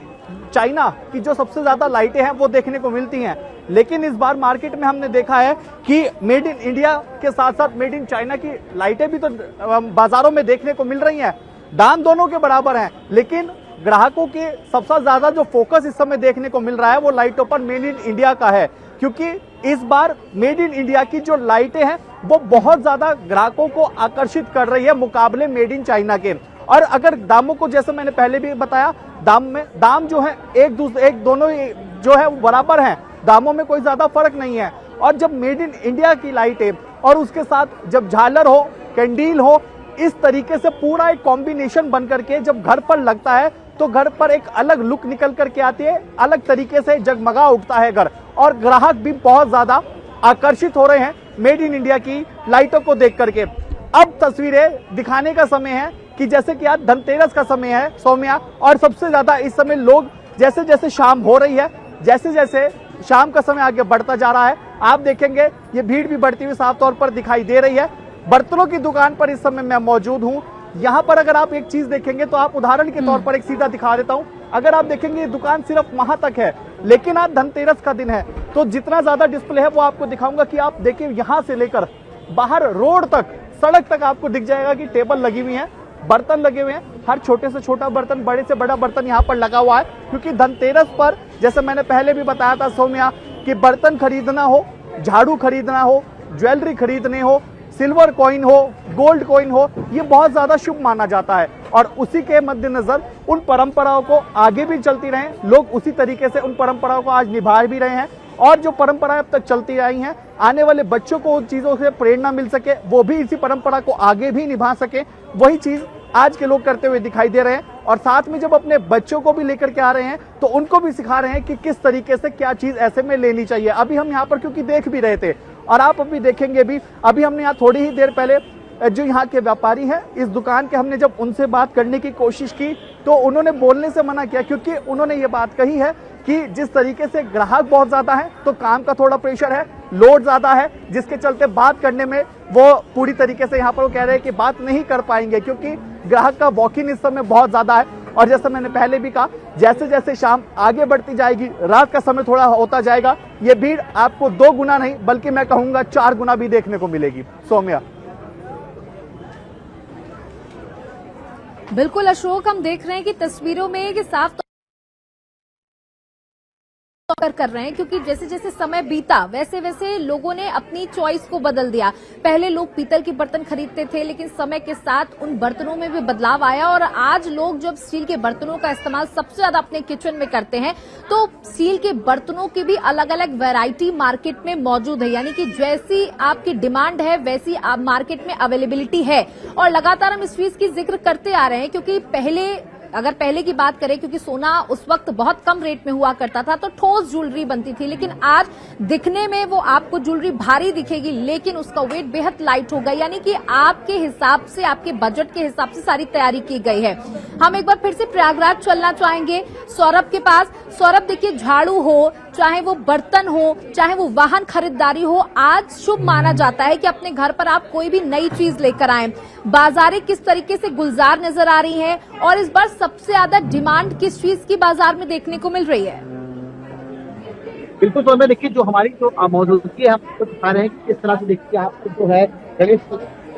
चाइना की जो सबसे ज्यादा लाइटें हैं वो देखने को मिलती हैं, लेकिन इस बार मार्केट में हमने देखा है कि मेड इन इंडिया के साथ साथ मेड इन चाइना की लाइटें भी तो बाजारों में देखने को मिल रही हैं। दाम दोनों के बराबर हैं, लेकिन ग्राहकों के सबसे ज्यादा जो फोकस इस समय देखने को मिल रहा है वो लाइटों पर मेड इन इंडिया का है, क्योंकि इस बार मेड इन इंडिया की जो लाइटें हैं वो बहुत ज्यादा ग्राहकों को आकर्षित कर रही है मुकाबले मेड इन चाइना के। और अगर दामों को, जैसे मैंने पहले भी बताया, दाम जो है एक दोनों जो है बराबर हैं, दामों में कोई ज्यादा फर्क नहीं है। और जब मेड इन इंडिया की लाइटें और उसके साथ जब झालर हो, कैंडील हो, इस तरीके से पूरा एक कॉम्बिनेशन बन करके जब घर पर लगता है तो घर पर एक अलग लुक निकल करके आती है, अलग तरीके से जगमगा उठता है घर, और ग्राहक भी बहुत ज्यादा आकर्षित हो रहे हैं मेड इन इंडिया की लाइटों को देख करके। अब तस्वीरें दिखाने का समय है कि जैसे कि आज धनतेरस का समय है सौम्या, और सबसे ज्यादा इस समय लोग जैसे जैसे शाम हो रही है, जैसे जैसे शाम का समय आगे बढ़ता जा रहा है, आप देखेंगे ये भीड़ भी बढ़ती हुई साफ तौर पर दिखाई दे रही है। बर्तनों की दुकान पर इस समय मैं मौजूद हूं। यहाँ पर अगर आप एक चीज देखेंगे तो आप उदाहरण के तौर पर एक सीधा दिखा देता हूं, अगर आप देखेंगे ये दुकान सिर्फ वहां तक है, लेकिन आज धनतेरस का दिन है तो जितना ज्यादा डिस्प्ले है वो आपको दिखाऊंगा कि आप देखिए यहां से लेकर बाहर रोड तक, सड़क तक आपको दिख जाएगा कि टेबल लगी हुई है, बर्तन लगे हुए हैं, हर छोटे से छोटा बर्तन, बड़े से बड़ा बर्तन यहाँ पर लगा हुआ है, क्योंकि धनतेरस पर जैसे मैंने पहले भी बताया था सौम्या कि बर्तन खरीदना हो, झाड़ू खरीदना हो, ज्वेलरी खरीदने हो, सिल्वर कॉइन हो, गोल्ड कॉइन हो, ये बहुत ज्यादा शुभ माना जाता है। और उसी के मद्देनजर उन परंपराओं को आगे भी चलती रहे, लोग उसी तरीके से उन परंपराओं को आज निभा भी रहे हैं, और जो परंपराएं अब तक चलती आई हैं, आने वाले बच्चों को उन चीजों से प्रेरणा मिल सके, वो भी इसी परंपरा को आगे भी निभा सके, वही चीज आज के लोग करते हुए दिखाई दे रहे हैं। और साथ में जब अपने बच्चों को भी लेकर के आ रहे हैं तो उनको भी सिखा रहे हैं कि किस तरीके से क्या चीज ऐसे में लेनी चाहिए। अभी हम यहाँ पर क्योंकि देख भी रहे थे और आप अभी देखेंगे भी, अभी हमने यहाँ थोड़ी ही देर पहले जो यहाँ के व्यापारी हैं इस दुकान के, हमने जब उनसे बात करने की कोशिश की तो उन्होंने बोलने से मना किया, क्योंकि उन्होंने ये बात कही है कि जिस तरीके से ग्राहक बहुत ज्यादा है तो काम का थोड़ा प्रेशर है, लोड ज्यादा है, जिसके चलते बात करने में वो पूरी तरीके से यहाँ पर वो कह रहे हैं कि बात नहीं कर पाएंगे, क्योंकि ग्राहक का वॉक इन इस समय बहुत ज्यादा है। और जैसे मैंने पहले भी कहा, जैसे जैसे शाम आगे बढ़ती जाएगी, रात का समय थोड़ा होता जाएगा, ये भीड़ आपको 2 गुना नहीं बल्कि मैं कहूंगा 4 गुना भी देखने को मिलेगी। सौम्या। बिल्कुल अशोक, हम देख रहे हैं कि तस्वीरों में कि साफ कर रहे हैं, क्योंकि जैसे जैसे समय बीता वैसे वैसे लोगों ने अपनी चॉइस को बदल दिया। पहले लोग पीतल के बर्तन खरीदते थे, लेकिन समय के साथ उन बर्तनों में भी बदलाव आया और आज लोग जब स्टील के बर्तनों का इस्तेमाल सबसे ज्यादा अपने किचन में करते हैं तो स्टील के बर्तनों की भी अलग अलग वैरायटी मार्केट में मौजूद है, यानी कि जैसी आपकी डिमांड है वैसी आप मार्केट में अवेलेबिलिटी है। और लगातार हम इस चीज की जिक्र करते आ रहे हैं, क्योंकि पहले की बात करें, क्योंकि सोना उस वक्त बहुत कम रेट में हुआ करता था तो ठोस ज्वेलरी बनती थी, लेकिन आज दिखने में वो आपको ज्वेलरी भारी दिखेगी लेकिन उसका वेट बेहद लाइट होगा, यानी कि आपके हिसाब से, आपके बजट के हिसाब से सारी तैयारी की गई है। हम एक बार फिर से प्रयागराज चलना चाहेंगे सौरभ के पास। सौरभ, देखिए झाड़ू हो, चाहे वो बर्तन हो, चाहे वो वाहन खरीदारी हो, आज शुभ माना जाता है कि अपने घर पर आप कोई भी नई चीज लेकर आए। बाजारें किस तरीके से गुलजार नजर आ रही हैं और इस बार सबसे ज्यादा डिमांड किस चीज की बाजार में देखने को मिल रही है? बिल्कुल, तो मैं देखिए जो हमारी जो मौजूदगी है हम आपको दिखा रहे हैं कि किस तरह से देखिए आपको जो है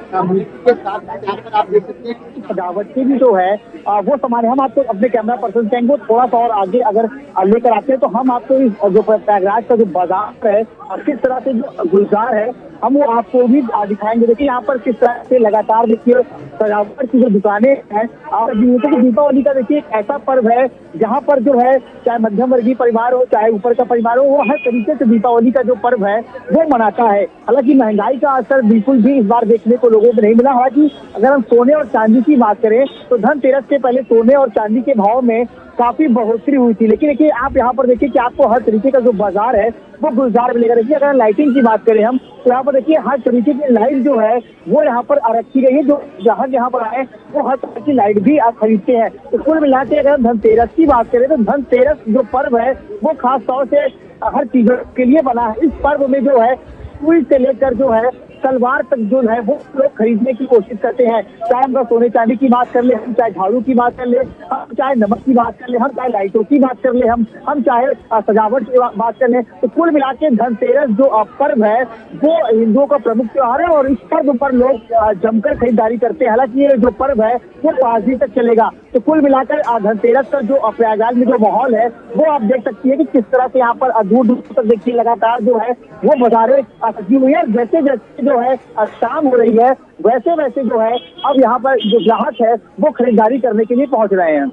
के साथ यहाँ पर आप देख सकते हैं कि सजावटी भी जो है वो सामान, हम आपको अपने कैमरा पर्सन कहेंगे वो थोड़ा सा और आगे अगर लेकर आते हैं तो हम आपको इस जो प्रयागराज का जो बाजार है और किस तरह से जो गुलजार है हम वो आपको भी दिखाएंगे। देखिए यहाँ पर किस तरह से लगातार देखिए सजावट की जो दुकानें हैं, और दीपावली का देखिए एक ऐसा पर्व है जहाँ पर जो है चाहे मध्यम वर्गीय परिवार हो चाहे ऊपर का परिवार हो, वो हर तरीके से दीपावली का जो पर्व है वो मनाता है। हालांकि महंगाई का असर बिल्कुल भी इस बार देखने को लोगों को नहीं मिला। हालांकि अगर हम सोने और चांदी की बात करें तो धनतेरस के पहले सोने और चांदी के भाव में काफी बढ़ोतरी हुई थी, लेकिन देखिए आप यहाँ पर देखिए कि आपको हर तरीके का जो बाजार है वो गुलजार मिलेगा। देखिए अगर लाइटिंग की बात करें हम तो यहाँ पर देखिए हर तरीके की लाइट जो है वो यहाँ पर रखी गई है, जो जहाँ यहाँ पर आए वो हर तरह की लाइट भी आप खरीदते हैं। तो कुल मिलाकर अगर धनतेरस की बात करें तो धनतेरस जो पर्व है वो खास तौर से हर चीजों के लिए बना है। इस पर्व में जो है फूल से लेकर जो है सलवार तक जो है वो लोग खरीदने की कोशिश करते हैं। चाहे हम सोने चांदी की बात कर ले, हम चाहे झाड़ू की बात कर ले, हम चाहे नमक की बात कर ले, हम चाहे लाइटों की बात कर ले, हम चाहे सजावट की बात कर ले, तो कुल मिला के धनतेरस जो पर्व है वो हिंदुओं का प्रमुख त्योहार है और इस पर्व पर लोग जमकर खरीदारी करते हैं। हालांकि ये जो पर्व है वो 5 दिन तक चलेगा। तो कुल मिलाकर धनतेरस का जो प्रयागराज में जो माहौल है वो आप देख सकती है कि किस तरह से यहाँ पर दूर दूर तक देखिए लगातार जो है वो बाजारें सजी हुई है। जैसे जैसे जो है शाम हो रही है वैसे वैसे जो है अब यहाँ पर जो ग्राहक है वो खरीदारी करने के लिए पहुंच रहे हैं।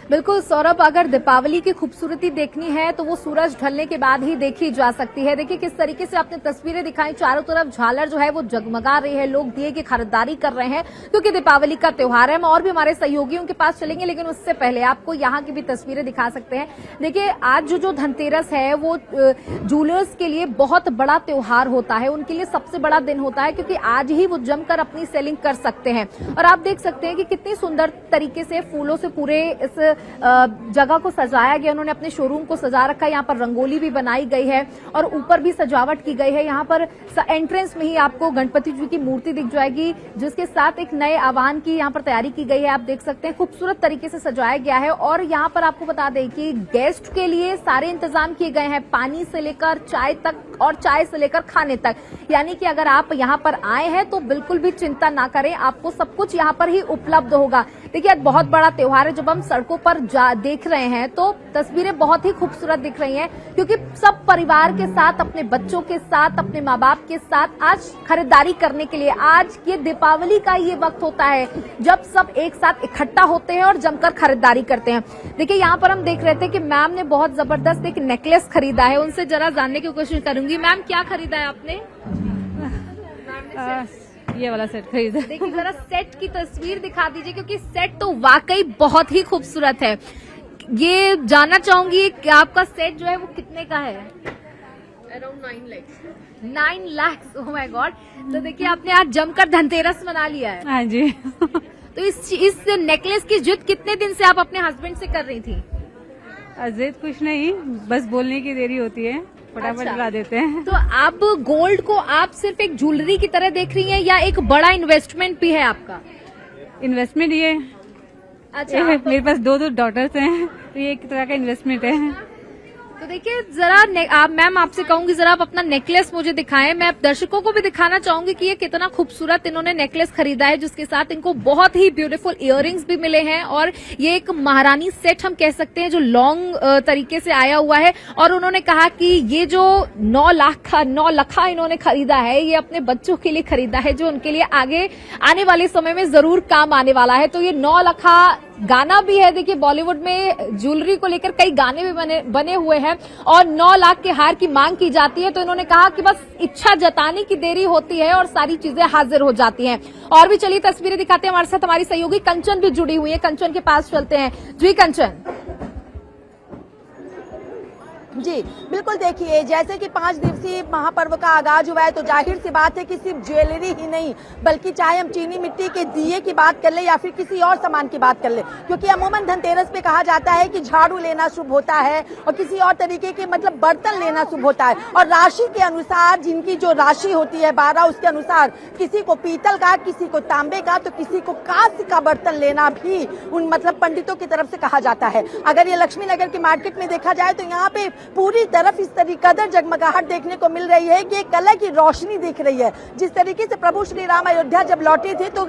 बिल्कुल सौरभ, अगर दीपावली की खूबसूरती देखनी है तो वो सूरज ढलने के बाद ही देखी जा सकती है। देखिए किस तरीके से आपने तस्वीरें दिखाई, चारों तरफ झालर जो है वो जगमगा रही है, लोग दिए की खरीदारी कर रहे हैं क्योंकि दीपावली का त्योहार है। हम और भी हमारे सहयोगियों के पास चलेंगे, लेकिन उससे पहले आपको यहाँ की भी तस्वीरें दिखा सकते हैं। देखिए आज जो धनतेरस है वो जूलर्स के लिए बहुत बड़ा त्योहार होता है, उनके लिए सबसे बड़ा दिन होता है क्योंकि आज ही वो जमकर अपनी सेलिंग कर सकते हैं। और आप देख सकते हैं कि कितनी सुंदर तरीके से फूलों से पूरे इस जगह को सजाया गया। उन्होंने अपने शोरूम को सजा रखा है, यहाँ पर रंगोली भी बनाई गई है और ऊपर भी सजावट की गई है। यहाँ पर एंट्रेंस में ही आपको गणपति जी की मूर्ति दिख जाएगी जिसके साथ एक नए आह्वान की यहाँ पर तैयारी की गई है। आप देख सकते हैं खूबसूरत तरीके से सजाया गया है। और यहाँ पर आपको बता दें कि गेस्ट के लिए सारे इंतजाम किए गए हैं, पानी से लेकर चाय तक और चाय से लेकर खाने तक। यानी कि अगर आप यहाँ पर आए हैं तो बिल्कुल भी चिंता ना करें, आपको सब कुछ यहाँ पर ही उपलब्ध होगा। देखिए आज बहुत बड़ा त्योहार है, जब हम सड़कों पर देख रहे हैं तो तस्वीरें बहुत ही खूबसूरत दिख रही हैं क्योंकि सब परिवार के साथ, अपने बच्चों के साथ, अपने माँ बाप के साथ आज खरीदारी करने के लिए, आज ये दीपावली का ये वक्त होता है जब सब एक साथ इकट्ठा होते हैं और जमकर खरीदारी करते हैं। देखिए यहाँ पर हम देख रहे थे कि मैम ने बहुत जबरदस्त एक नेकलेस खरीदा है, उनसे जरा जानने की कोशिश करूंगी। मैम क्या खरीदा है आपने? ये वाला सेट खरीदा। देखिए जरा सेट की तस्वीर दिखा दीजिए क्योंकि सेट तो वाकई बहुत ही खूबसूरत है। ये जानना चाहूंगी कि आपका सेट जो है वो कितने का है? Around 9 lakh. 9 lakh, oh my God. तो देखिए आपने आज जमकर धनतेरस मना लिया है। हाँ जी। तो इस नेकलेस की जिद कितने दिन से आप अपने हस्बैंड से कर रही थी? जिद कुछ नहीं, बस बोलने की देरी होती है, फटाफट ला देते हैं। तो आप गोल्ड को आप सिर्फ एक ज्वेलरी की तरह देख रही हैं या एक बड़ा इन्वेस्टमेंट भी है आपका? इन्वेस्टमेंट ये अच्छा, मेरे पास 2 डॉटर्स हैं तो ये एक तरह का इन्वेस्टमेंट है। तो देखिए जरा मैम आपसे कहूंगी जरा आप अपना नेकलेस मुझे दिखाएं। मैं दर्शकों को भी दिखाना चाहूंगी कि ये कितना खूबसूरत इन्होंने नेकलेस खरीदा है जिसके साथ इनको बहुत ही ब्यूटीफुल इयररिंग्स भी मिले हैं और ये एक महारानी सेट हम कह सकते हैं जो लॉन्ग तरीके से आया हुआ है। और उन्होंने कहा कि ये जो 9 लाख इन्होंने खरीदा है ये अपने बच्चों के लिए खरीदा है जो उनके लिए आगे आने वाले समय में जरूर काम आने वाला है। तो ये 9 लाख गाना भी है। देखिए बॉलीवुड में ज्वेलरी को लेकर कई गाने भी बने हुए हैं और 9 लाख के हार की मांग की जाती है। तो इन्होंने कहा कि बस इच्छा जताने की देरी होती है और सारी चीजें हाजिर हो जाती हैं। और भी चलिए तस्वीरें दिखाते हैं, हमारे साथ हमारी सहयोगी कंचन भी जुड़ी हुई है। कंचन के पास चलते हैं। जी कंचन। जी बिल्कुल, देखिए जैसे कि 5 दिवसीय महापर्व का आगाज हुआ है तो जाहिर सी बात है कि सिर्फ ज्वेलरी ही नहीं बल्कि चाहे हम चीनी मिट्टी के दिए की बात कर ले या फिर किसी और सामान की बात कर ले, क्योंकि अमूमन धनतेरस पे कहा जाता है कि झाड़ू लेना शुभ होता है और किसी और तरीके के मतलब बर्तन लेना शुभ होता है। और राशि के अनुसार जिनकी जो राशि होती है 12 उसके अनुसार किसी को पीतल का, किसी को तांबे का, तो किसी को कांस्य का बर्तन लेना भी उन मतलब पंडितों की तरफ से कहा जाता है। अगर ये लक्ष्मी नगर की मार्केट में देखा जाए तो यहाँ पे पूरी तरफ इस कदर जगमगाहट देखने को मिल रही है कि कला की रोशनी दिख रही है। जिस तरीके से प्रभु श्री राम अयोध्या जब लौटे थे तो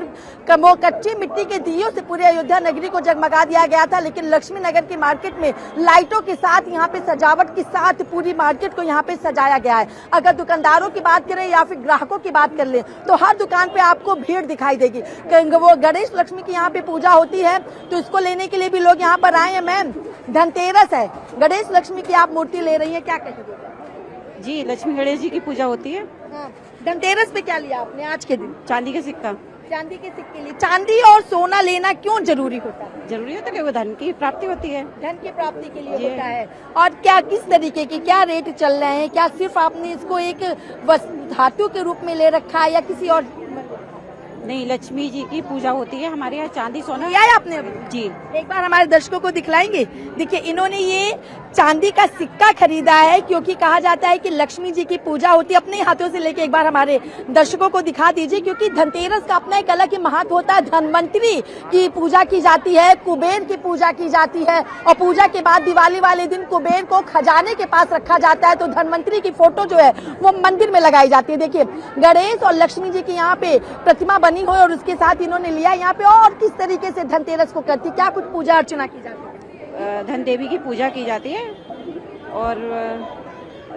कच्ची मिट्टी के दियों से पूरे अयोध्या नगरी को जगमगा दिया गया था, लेकिन लक्ष्मी नगर की मार्केट में लाइटों के साथ यहाँ पे सजावट के साथ पूरी मार्केट को यहाँ पे सजाया गया है। अगर दुकानदारों की बात करें या फिर ग्राहकों की बात कर ले तो हर दुकान पे आपको भीड़ दिखाई देगी। वो गणेश लक्ष्मी की यहाँ पे पूजा होती है तो इसको लेने के लिए भी लोग यहाँ पर आए हैं। मैम धनतेरस है, गणेश लक्ष्मी की आप मूर्ति ले रही है, क्या कहते हैं? जी लक्ष्मी गणेश जी की पूजा होती है। धनतेरस पे क्या लिया आपने आज के दिन? चांदी का सिक्का। चांदी के सिक्के लिए। चांदी और सोना लेना क्यों जरूरी होता है? जरूरी होता है कि वो धन की प्राप्ति होती है। धन की प्राप्ति के लिए होता है। और क्या किस तरीके की क्या रेट चल रहे हैं? क्या सिर्फ आपने इसको एक धातु के रूप में ले रखा है या किसी और? नहीं, लक्ष्मी जी की पूजा होती है हमारे यहाँ। चांदी सोना लिया है आपने अभी? जी। एक बार हमारे दर्शकों को दिखलाएंगे। देखिए, इन्होंने ये चांदी का सिक्का खरीदा है क्योंकि कहा जाता है कि लक्ष्मी जी की पूजा होती है। अपने हाथों से लेके एक बार हमारे दर्शकों को दिखा दीजिए, क्योंकि धनतेरस का अपना एक अलग ही महत्व होता है। धनवंतरी की पूजा की जाती है, कुबेर की पूजा की जाती है, और पूजा के बाद दिवाली वाले दिन कुबेर को खजाने के पास रखा जाता है। तो धनवंतरी की फोटो जो है वो मंदिर में लगाई जाती है। देखिए, गणेश और लक्ष्मी जी की यहाँ पे प्रतिमा बनी हुई, और उसके साथ इन्होंने लिया यहाँ पे। और किस तरीके से धनतेरस को करती, क्या कुछ पूजा अर्चना की जाती है? धन देवी की पूजा की जाती है, और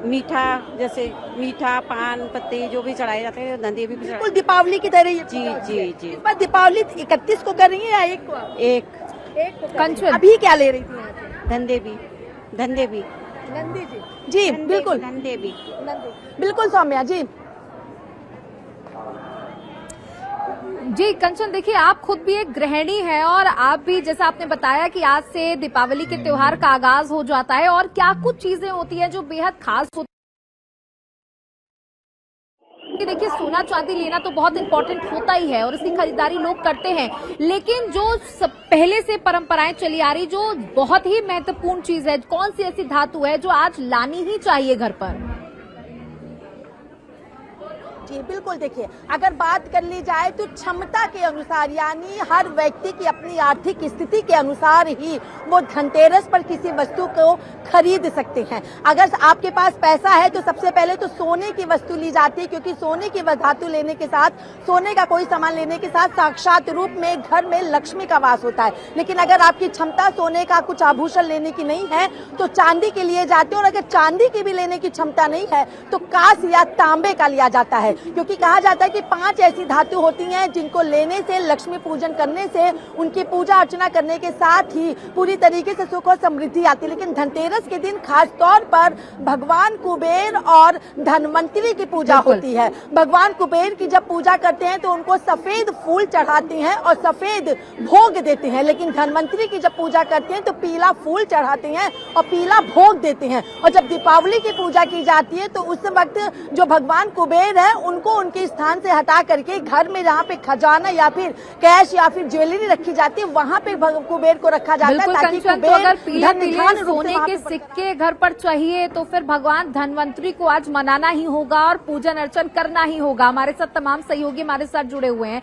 मीठा, जैसे मीठा, पान पत्ते जो भी चढ़ाए जाते हैं धन देवी को। बिल्कुल दीपावली की तरह। जी जी जी। इस बार दीपावली 31 को कर रही है या एक को? एक कंचन। अभी क्या ले रही थी? धन देवी। नंदी जी। जी बिल्कुल, धन देवी। बिल्कुल सौम्या जी। जी कंचन, देखिए आप खुद भी एक गृहिणी हैं, और आप भी जैसा आपने बताया कि आज से दीपावली के त्योहार का आगाज हो जाता है, और क्या कुछ चीजें होती हैं जो बेहद खास होती है। देखिए, सोना चांदी लेना तो बहुत इंपॉर्टेंट होता ही है और इसकी खरीदारी लोग करते हैं, लेकिन जो पहले से परंपराएं चली आ रही, जो बहुत ही महत्वपूर्ण चीज है, कौन सी ऐसी धातु है जो आज लानी ही चाहिए घर पर? जी बिल्कुल, देखिए अगर बात कर ली जाए तो क्षमता के अनुसार, यानी हर व्यक्ति की अपनी आर्थिक स्थिति के अनुसार ही वो धनतेरस पर किसी वस्तु को खरीद सकते हैं। अगर आपके पास पैसा है तो सबसे पहले तो सोने की वस्तु ली जाती है, क्योंकि सोने की धातु लेने के साथ, सोने का कोई सामान लेने के साथ साक्षात रूप में घर में लक्ष्मी का वास होता है। लेकिन अगर आपकी क्षमता सोने का कुछ आभूषण लेने की नहीं है तो चांदी के लिए जाते हैं, और अगर चांदी की भी लेने की क्षमता नहीं है तो कांस या तांबे का लिया जाता है, क्योंकि कहा जाता है कि 5 ऐसी धातु होती हैं जिनको लेने से, लक्ष्मी पूजन करने से, उनकी पूजा अर्चना करने के साथ ही पूरी तरीके से सुख और समृद्धि आती है। लेकिन धनतेरस के दिन खास तौर पर भगवान कुबेर और धनवंतरी की पूजा होती है। भगवान कुबेर की जब पूजा करते हैं तो उनको सफेद फूल चढ़ाते हैं और सफेद भोग देते हैं, लेकिन धनवंतरी की जब पूजा करते हैं तो पीला फूल चढ़ाते हैं और पीला भोग देते हैं। और जब दीपावली की पूजा की जाती है तो उस वक्त जो भगवान कुबेर है उनको उनके स्थान से हटा करके घर में जहाँ पे खजाना या फिर कैश या फिर ज्वेलरी रखी जाती है वहाँ पे कुबेर को रखा जाता है, ताकि तो अगर पीले सोने के सिक्के घर पर चाहिए तो फिर भगवान धनवंतरी को आज मनाना ही होगा और पूजन अर्चन करना ही होगा। हमारे साथ तमाम सहयोगी हमारे साथ जुड़े हुए हैं।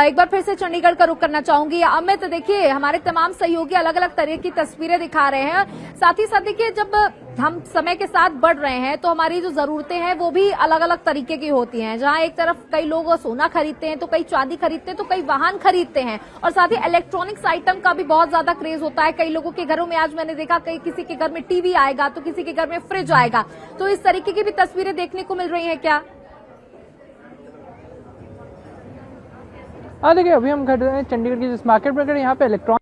एक बार फिर से चंडीगढ़ का रुख करना चाहूंगी। अमित, देखिए हमारे तमाम सहयोगी अलग अलग तरह की तस्वीरें दिखा रहे हैं, साथ ही साथ देखिए जब हम समय के साथ बढ़ रहे हैं तो हमारी जो जरूरतें हैं वो भी अलग अलग तरीके की होती हैं। जहां एक तरफ कई लोग सोना खरीदते हैं तो कई चांदी खरीदते हैं तो कई वाहन खरीदते हैं, और साथ ही इलेक्ट्रॉनिक्स आइटम का भी बहुत ज्यादा क्रेज होता है। कई लोगों के घरों में आज मैंने देखा कई किसी के घर में टीवी आएगा तो किसी के घर में फ्रिज आएगा, तो इस तरीके की भी तस्वीरें देखने को मिल रही है क्या? हाँ देखिए, अभी हम खड़े हैं चंडीगढ़ की जिस मार्केट में, यहाँ पे इलेक्ट्रॉनिक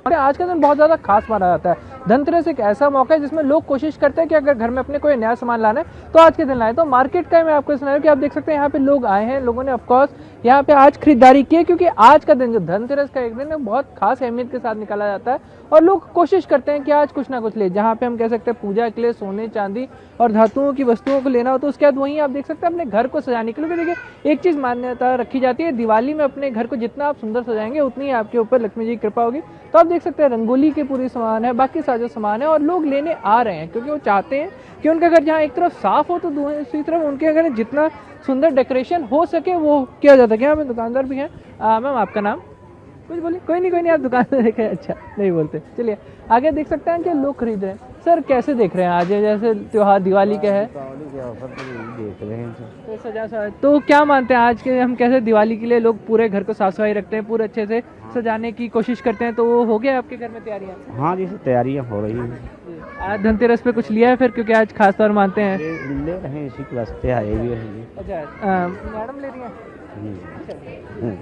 आज का दिन बहुत ज्यादा खास माना जाता है। धनतेरस एक ऐसा मौका है जिसमें लोग कोशिश करते हैं कि अगर घर में अपने कोई नया सामान लाना है तो आज के दिन लाए। तो मार्केट का मैं आपको सुना रहा हूं कि आप देख सकते हैं यहाँ पे लोग आए हैं, लोगों ने ऑफकोर्स यहाँ पे आज खरीदारी की है, क्योंकि आज का दिन जो धनतेरस का एक दिन है बहुत खास अहमियत के साथ निकाला जाता है और लोग कोशिश करते हैं कि आज कुछ ना कुछ ले। जहाँ पे हम कह सकते हैं पूजा के लिए सोने चांदी और धातुओं की वस्तुओं को लेना हो तो उसके बाद वहीं आप देख सकते हैं अपने घर को सजाने के लिए। देखिए एक चीज मान्यता रखी जाती है, दिवाली में अपने घर को जितना आप सुंदर सजाएंगे उतनी ही आपके ऊपर लक्ष्मी जी की कृपा होगी। तो आप देख सकते हैं रंगोली के पूरी सामान है, बाकी साजो सामान है, और लोग लेने आ रहे हैं क्योंकि वो चाहते हैं कि उनका घर जहाँ एक तरफ साफ हो तो दूसरी तरफ उनके घर जितना सुंदर डेकोरेशन हो सके वो किया जाता है। यहाँ पे दुकानदार भी हैं। मैम आपका नाम? कुछ बोलिए। कोई नहीं आप दुकान में देखे, अच्छा नहीं बोलते। चलिए आगे देख सकते हैं कि लोग खरीद रहे हैं। सर कैसे देख रहे हैं आज जैसे त्योहार दिवाली का है, देख रहे हैं तो सजा तो क्या मानते हैं आज के हम कैसे दिवाली के लिए लोग पूरे घर को साफ सफाई रखते हैं, पूरे अच्छे से सजाने की कोशिश करते हैं, तो वो हो गया आपके घर में तैयारियाँ? हाँ जी, तैयारियाँ हो रही हैं। आज धनतेरस पे कुछ लिया है फिर, क्योंकि आज खास तौर मानते हैं? ले रहे हैं, इसी के वास्ते आए भी हैं। अच्छा मैडम ले रही हैं?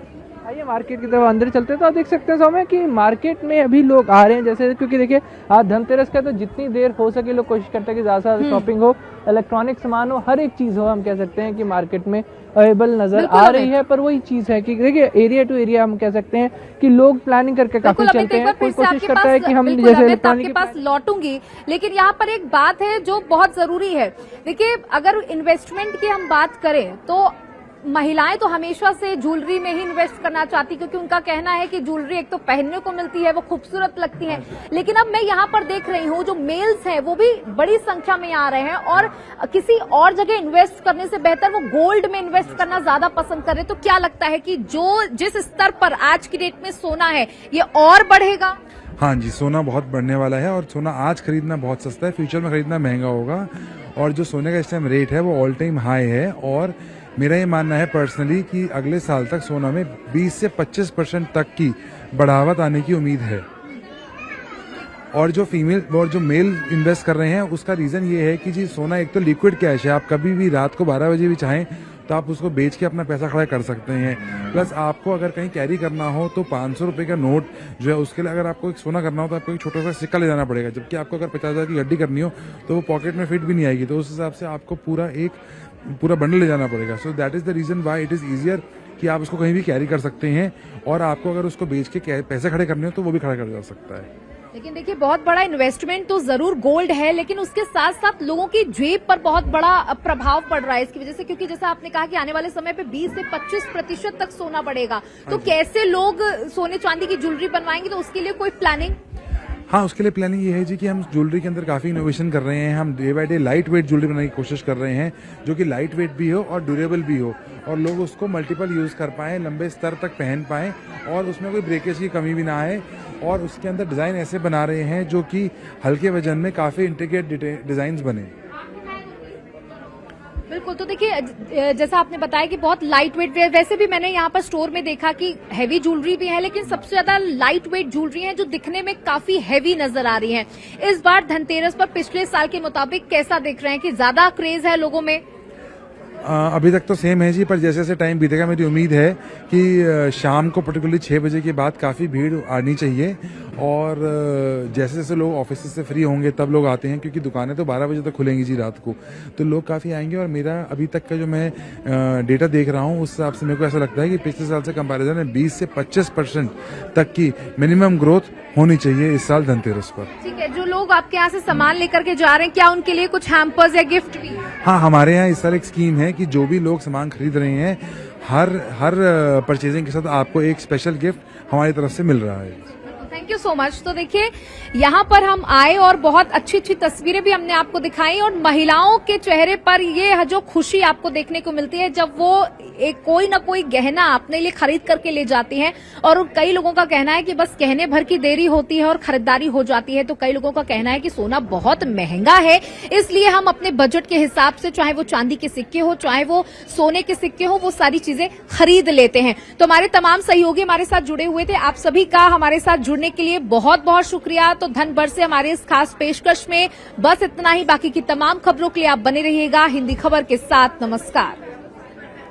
आइए मार्केट की तरफ अंदर चलते हैं। तो आप देख सकते हैं सौम्य कि मार्केट में अभी लोग आ रहे हैं जैसे, क्योंकि देखिए आज धनतेरस का तो जितनी देर हो सके लोग कोशिश करते हैं कि ज़्यादा से ज़्यादा शॉपिंग हो, इलेक्ट्रॉनिक सामान हो, हर एक चीज़ हो। हम कह सकते हैं कि मार्केट में अवेलेबल नजर आ रही है, पर वही चीज़ है कि देखिए एरिया टू एरिया हम कह सकते हैं कि लोग प्लानिंग करके काफी चलते हैं। कोई कोशिश करता है कि हम जैसे इलेक्ट्रॉनिक के पास लौटूंगी, लेकिन यहाँ पर एक बात है जो बहुत जरूरी है। देखिए अगर इन्वेस्टमेंट की हम बात करें तो महिलाएं तो हमेशा से ज्वेलरी में ही इन्वेस्ट करना चाहती, क्योंकि उनका कहना है कि ज्वेलरी एक तो पहनने को मिलती है, वो खूबसूरत लगती है। लेकिन अब मैं यहाँ पर देख रही हूँ जो मेल्स हैं वो भी बड़ी संख्या में आ रहे हैं और किसी और जगह इन्वेस्ट करने से बेहतर वो गोल्ड में इन्वेस्ट करना ज्यादा पसंद कर रहे हैं। तो क्या लगता है कि जो जिस स्तर पर आज की डेट में सोना है ये और बढ़ेगा? हाँ जी, सोना बहुत बढ़ने वाला है और सोना आज खरीदना बहुत सस्ता है, फ्यूचर में खरीदना महंगा होगा। और जो सोने का इस टाइम रेट है वो ऑल टाइम हाई है और मेरा ये मानना है पर्सनली कि अगले साल तक सोना में 20 से 25% तक की बढ़ावत आने की उम्मीद है। और जो फीमेल और जो मेल इन्वेस्ट कर रहे हैं उसका रीज़न ये है कि जी सोना एक तो लिक्विड कैश है, आप कभी भी रात को 12 बजे भी चाहें तो आप उसको बेच के अपना पैसा खड़ा कर सकते हैं। प्लस आपको अगर कहीं कैरी करना हो तो 500 रुपये का नोट जो है उसके लिए अगर आपको एक सोना करना हो तो आपको एक छोटा सा सिक्का ले जाना पड़ेगा, जबकि आपको अगर 50,000 की गड्डी करनी हो तो वो पॉकेट में फिट भी नहीं आएगी। तो उस हिसाब से आपको पूरा बंडल ले जाना पड़ेगा। So that is the reason why it is easier कि आप उसको कहीं भी कैरी कर सकते हैं और आपको अगर उसको बेच के पैसे खड़े करने हो तो वो भी खड़ा कर जा सकता है। लेकिन देखिए बहुत बड़ा इन्वेस्टमेंट तो जरूर गोल्ड है, लेकिन उसके साथ साथ लोगों की जेब पर बहुत बड़ा प्रभाव पड़ रहा है इसकी वजह से, क्योंकि जैसा आपने कहा कि आने वाले समय पे 20 से 25% तक सोना बढ़ेगा। तो कैसे लोग सोने चांदी की ज्वेलरी बनवाएंगे? तो उसके लिए कोई प्लानिंग? हाँ, उसके लिए प्लानिंग ये है जी कि हम ज्वेलरी के अंदर काफ़ी इनोवेशन कर रहे हैं। हम day by day light weight jewellery बनाने की कोशिश कर रहे हैं जो कि लाइट वेट भी हो और ड्यूरेबल भी हो और लोग उसको मल्टीपल यूज़ कर पाएँ, लंबे स्तर तक पहन पाएँ और उसमें कोई ब्रेकेज की कमी भी ना आए। और उसके अंदर डिज़ाइन ऐसे बना रहे हैं जो कि हल्के वजन में काफ़ी इंटीग्रेट डिज़ाइंस बने। बिल्कुल। तो देखिए जैसा आपने बताया कि बहुत लाइट वेट, वैसे भी मैंने यहाँ पर स्टोर में देखा कि हैवी ज्वेलरी भी है, लेकिन सबसे ज्यादा लाइट वेट ज्वेलरी है जो दिखने में काफी हैवी नजर आ रही है। इस बार धनतेरस पर पिछले साल के मुताबिक कैसा देख रहे हैं कि ज्यादा क्रेज है लोगों में? अभी तक तो सेम है जी, पर जैसे जैसे टाइम बीतेगा मेरी उम्मीद है कि शाम को पर्टिकुलरली 6 बजे के बाद काफ़ी भीड़ आनी चाहिए और जैसे जैसे लोग ऑफिस से फ्री होंगे तब लोग आते हैं, क्योंकि दुकानें तो 12 बजे तक खुलेंगी जी रात को, तो लोग काफ़ी आएंगे। और मेरा अभी तक का जो मैं डेटा देख रहा हूँ उस हिसाब से मेरे को ऐसा लगता है कि पिछले साल से कंपैरिजन में 20 से 25% तक की मिनिमम ग्रोथ होनी चाहिए इस साल धनतेरस पर। ठीक है, जो लोग आपके यहाँ से सामान लेकर के जा रहे हैं क्या उनके लिए कुछ हैम्पर्स या गिफ्ट भी? हाँ, हमारे यहाँ इस साल एक स्कीम है कि जो भी लोग सामान खरीद रहे हैं हर परचेजिंग के साथ आपको एक स्पेशल गिफ्ट हमारी तरफ से मिल रहा है। Thank you so much. तो देखिए यहाँ पर हम आए और बहुत अच्छी अच्छी तस्वीरें भी हमने आपको दिखाई और महिलाओं के चेहरे पर ये जो खुशी आपको देखने को मिलती है जब वो एक कोई ना कोई गहना अपने लिए खरीद करके ले जाती हैं। और कई लोगों का कहना है कि बस कहने भर की देरी होती है और खरीदारी हो जाती है। तो कई लोगों का कहना है कि सोना बहुत महंगा है, इसलिए हम अपने बजट के हिसाब से, चाहे वो चांदी के सिक्के हो चाहे वो सोने के सिक्के हो, वो सारी चीजें खरीद लेते हैं। तो हमारे तमाम सहयोगी हमारे साथ जुड़े हुए थे, आप सभी का हमारे साथ जुड़ने के लिए बहुत बहुत शुक्रिया। तो धन भर से हमारे इस खास पेशकश में बस इतना ही। बाकी की तमाम खबरों के लिए आप बने रहिएगा हिंदी खबर के साथ। नमस्कार।